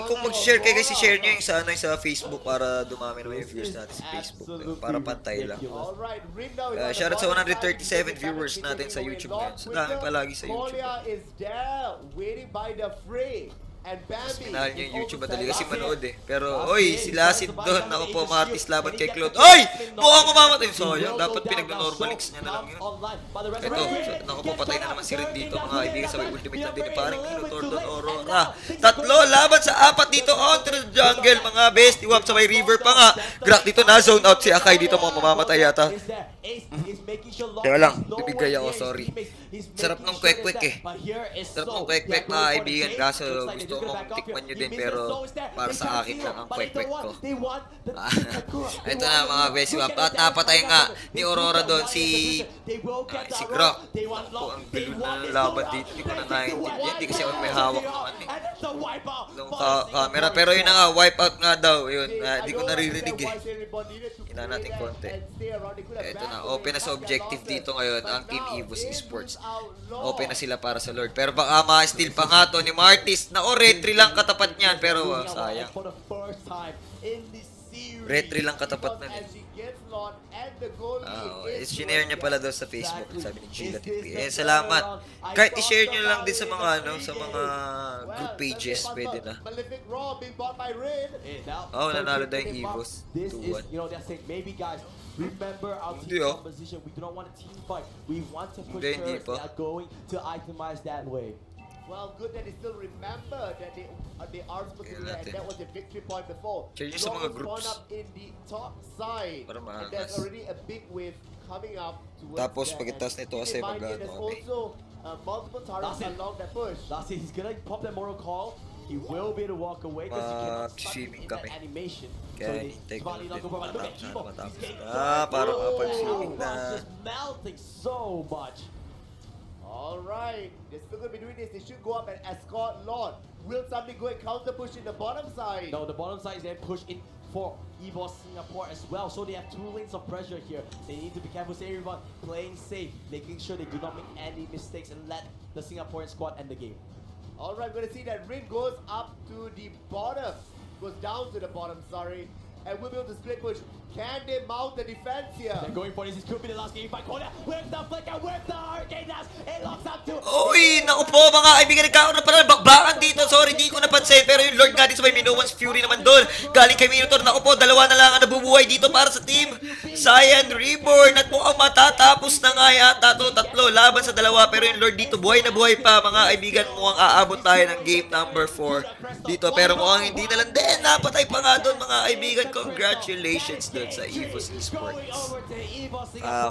Kung mag-share kayo guys, i-share nyo yung sa, sa Facebook para dumami naman yung viewers natin sa Facebook. Para pantay lang. Shoutout sa 137 viewers natin sa YouTube ngayon. So dami palagi sa YouTube. Mas minahal nyo yung YouTube madali kasi manood eh. Pero, oy, sila Sid doon. Ako po, Martis laban kay Claude. Oy! Mukhang mamamatay. Sayang, dapat pinag-normalix niya na lang yun. Ito, ako po, patay na naman si Red dito. Mga kaibigan sa may ultimate lang din ni parang Tordon Aurora. Tatlo laban sa apat dito. Onto the jungle, mga best. Iwap sa may river pa nga. Grak dito na zone out si Akai dito. Mga mamamatay yata. Teka lang, bibigay ako, sorry. Sarap nung kwek-kwek eh. Sarap nung kwek-kwek mga kaibigan. Kaso gusto mong tikman nyo din pero para sa akin lang ang kwek-kwek ko. Ito na mga besiwap. At napatay nga ni Aurora doon si Grok. Ako ang gulo na laban dito. Hindi ko na naiintindihan. Hindi kasi ako may hawak naman eh. Nung camera. Pero yun na nga, wipe out nga daw. Yun, hindi ko naririnig eh. Hina natin konti. Ito na, open na sa objective dito ngayon ang Team Evos Esports. Open na sila para sa Lord. Pero baka ma-steal pa nga to ni Martis. Na retry lang katapat niyan. Pero sayang. Retry lang katapat na din. Sinare niya pala daw sa Facebook. Sabi ni Sheila TV. Eh, salamat. Kahit i-share niyo lang din sa mga sa mga group pages. Pwede na. Oh, nanalo daw yung Evos. 2-1. Remember our team composition. We do not want a team fight. We want to push first. They are going to itemize that way. Well, good that they still remember that they are supposed to do that, and that was the victory point before. Spawn up in the top side, and there's already a big wave coming up towards tapos pagkatapos nito kasi there's also multiple targets along that push. That's it. He's gonna pop that mortal call. He will be able to walk away because he cannot start in that animation. Kaya hintay ko din matapos. Parang kapag-swimming na. Just melting so much. Alright, they're still going to be doing this. They should go up and escort Lord. Will somebody go and counter push in the bottom side? No, the bottom side is then push in for Evos Singapore as well. So they have 2 lanes of pressure here. They need to be careful, say everyone playing safe, making sure they do not make any mistakes and let the Singaporean squad end the game. Alright, we're going to see that Rin goes up to the bottom. Goes down to the bottom, sorry. And we'll be able to split push. Can they mount the defense here? They're going for this. This could be the last game fight. Korea, where's the flicker? Where's the hurricane dash? It locks up to... Uy, naku po mga kaibigan, nagkakaroon na pala bakbakan dito. Sorry, di ko napansin. Pero yung Lord nga din sa may Minuan's Fury naman doon. Galing kay Minotaur, naku po, dalawa na lang ang nabubuhay dito para sa team Saiyan Reborn. At mukhang matatapos na nga yata to. 3 laban sa 2. Pero yung Lord dito, buhay na buhay pa mga kaibigan. Mukhang aabot tayo ng game number 4 dito. Pero mukhang hindi na lang din. Napatay pa nga doon mga kaibigan. Congratulations doon sa Evos Esports.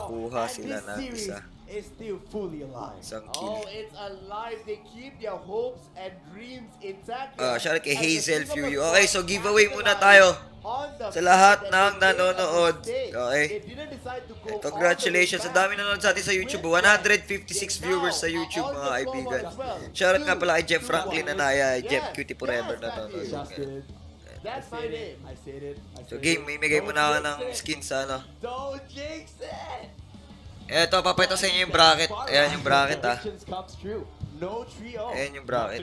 Kuha sila ng isa. Isang kill. Oh, it's alive. They keep their hopes and dreams intact. Shoutout kay Hazel Fury. Okay, so giveaway muna tayo sa lahat ng nanonood. Okay. Congratulations. Ang dami nanonood sa atin sa YouTube. 156 viewers sa YouTube mga kaibigan. Shoutout nga pala kay Jeff Franklin Anaya. Jeff Cutie Forever nanonood. That's my name. I said it. So game, may migay muna ako ng skin sa ano. Don't jinx it! Eto, papayta sa inyo yung bracket. Ayan yung bracket ha. No trio. Ayan yung bracket.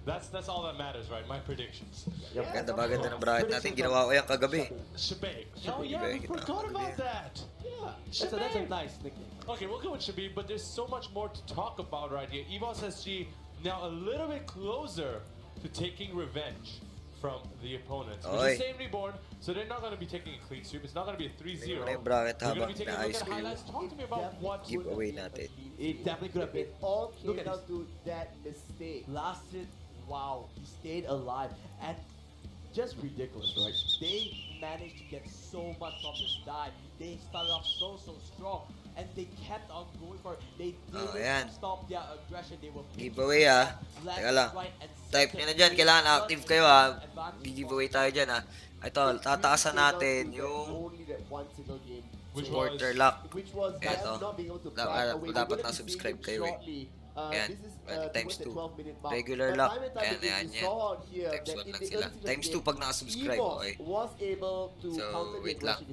That's all that matters, right? My predictions. Ganda ba ganda ng bracket natin? Ginawa ko yan kagabi. Shabay. Oh yeah, we forgot about that. Yeah, that's a nice nickname. Okay, we'll go with Shabay, but there's so much more to talk about right here. Evos SG now a little bit closer to taking revenge from the opponents. Which is same Reborn, so they're not going to be taking a clean sweep. It's not going to be a 3-0. Yung bracket They're habang going to be taking a look na-ice at ko yung highlights. Talk to me about what giveaway natin. It definitely could have been. All came Look at down this. to that mistake. Lasted, wow, he stayed alive. And just ridiculous, right? They managed to get so much from this dive. They started off so strong. And they kept on going for it. They didn't stop their aggression. They were giveaway Teka lang. Type nyo na dyan. Kailangan active kayo Giveaway tayo dyan Ito, tataasan natin yung supporter lock. Ito. Dapat na-subscribe kayo Ayan, times 2. Regular lock. Ayan, yan. Times 1 lang sila. Times 2 pag naka-subscribe okay. So, wait lang.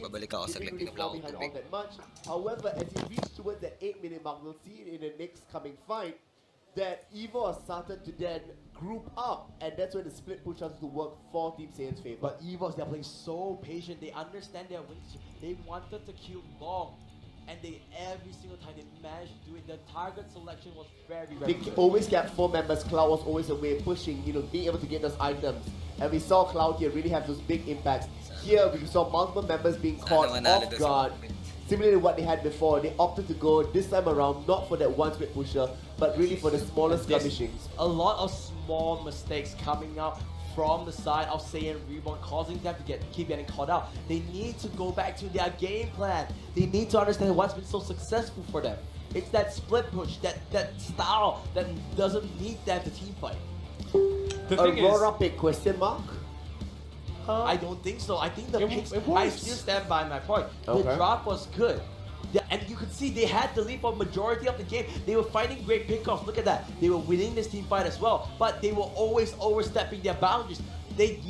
Babalik ako saglit. Inom lang akong tubig. However, as you reach towards the 8-minute mark, we'll see it in the next coming fight. that Evos started to then group up, and that's when the split push started to work for Team Saiyan's favor. But Evos, they're playing so patient. They understand their wins. They wanted to kill long, and they every single time they managed to do it. The target selection was very They good. always kept 4 members. Cloud was always away pushing, being able to get those items. And we saw Cloud here really have those big impacts. Here we saw multiple members being caught off guard. Similarly to what they had before, they opted to go this time around not for that one split pusher, but really for the smaller skirmishings. A lot of small mistakes coming out from the side of Saiyan Reborn, causing them to keep getting caught out. They need to go back to their game plan. They need to understand what's been so successful for them. It's that split push, that style that doesn't need them to team fight. The thing Aurora pick question mark? I don't think so. I think the picks, it I works. still stand by my point. Okay. The drop was good. And you could see they had the lead for majority of the game. They were finding great pickoffs. Look at that. They were winning this team fight as well. But they were always overstepping their boundaries. They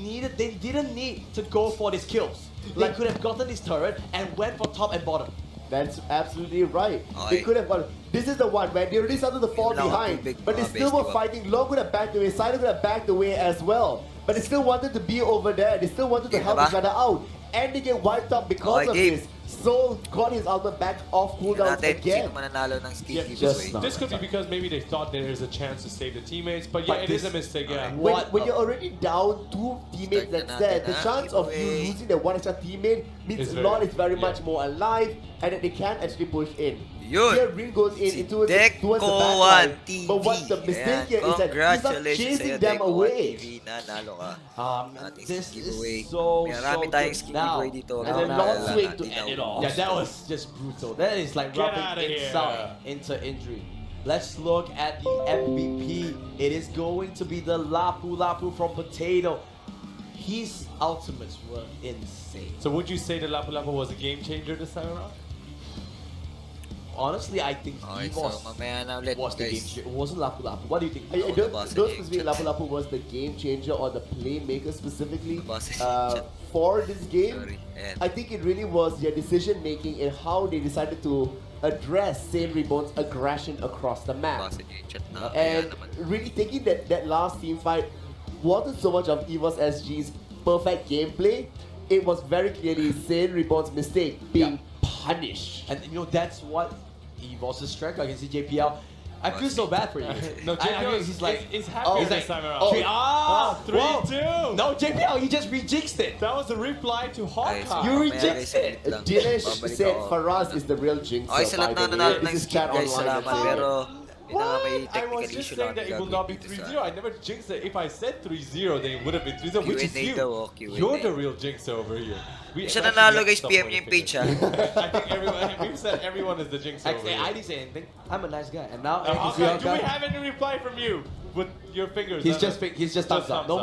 didn't need to go for these kills. They could have gotten this turret and went for top and bottom. That's absolutely right. They could have gone. This is the one where they already started to fall behind, but they still were fighting. Long could have backed away, Saiyan could have backed away as well. But they still wanted to be over there. They still wanted to help each other out. And they get wiped up because of this. Soul got his ultimate back off cooldown again. This could be because maybe they thought there's a chance to save the teammates, but yeah, it is a mistake, yeah. When you're already down 2 teammates that's there, the chance of you losing that one extra teammate means Lord is very much more alive and that they can actually push in. Here Rin goes in towards the back line. But what the mistake here is that he's not chasing them away. This is so good. Now, and then long swing to end it off. Yeah, that was just brutal. That is like rubbing insult into injury. Let's look at the MVP. It is going to be the Lapu Lapu from Potato. His ultimates were insane. So would you say the Lapu Lapu was a game changer this time around? Honestly, I think Evos was the game changer. It wasn't Lapu Lapu. What do you think? I don't specifically Lapu Lapu was the game changer or the playmaker specifically for this game. I think it really was their decision making and how they decided to address Saiyan Reborn's aggression across the map. And really taking that last team fight wasn't so much of Evos SG's perfect gameplay. It was very clearly Saiyan Reborn's mistake being punished. And that's what Evos' strength against the JPL. I feel so bad for you. No, JPL he's like, it's happy this time around. 3-2. No, JPL, you just re-jinxed it. That was a reply to Hawkeye. You re-jinxed it. Dinesh said Faraz is the real jinxer, by the way. This is chat online. What? I was just saying that it will not be 3-0. I never jinxed it. If I said 3-0, then it would have been 3-0, which is you. You're the real jinxer over here. Siya nanalo guys, PM niya yung page ha. I think everyone, we've said everyone is the jinxer over here. I didn't say anything. I'm a nice guy. And now, do we have any reply from you? With your fingers. He's just thumbs up. No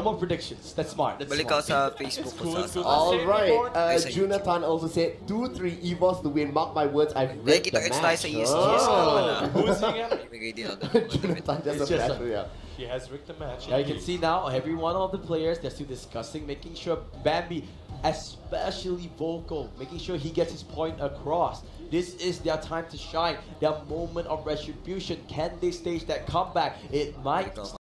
more predictions. That's smart. Balik ako sa Facebook ko. Alright, Jonathan also said 2-3 Evos to win. Mark my words, I've read the match. Who's Jonathan just a battle, yeah. He has rigged the match. Yeah, you can see now every one of the players, they're still discussing, making sure Bambi, especially vocal, making sure he gets his point across. This is their time to shine, their moment of retribution. Can they stage that comeback? It might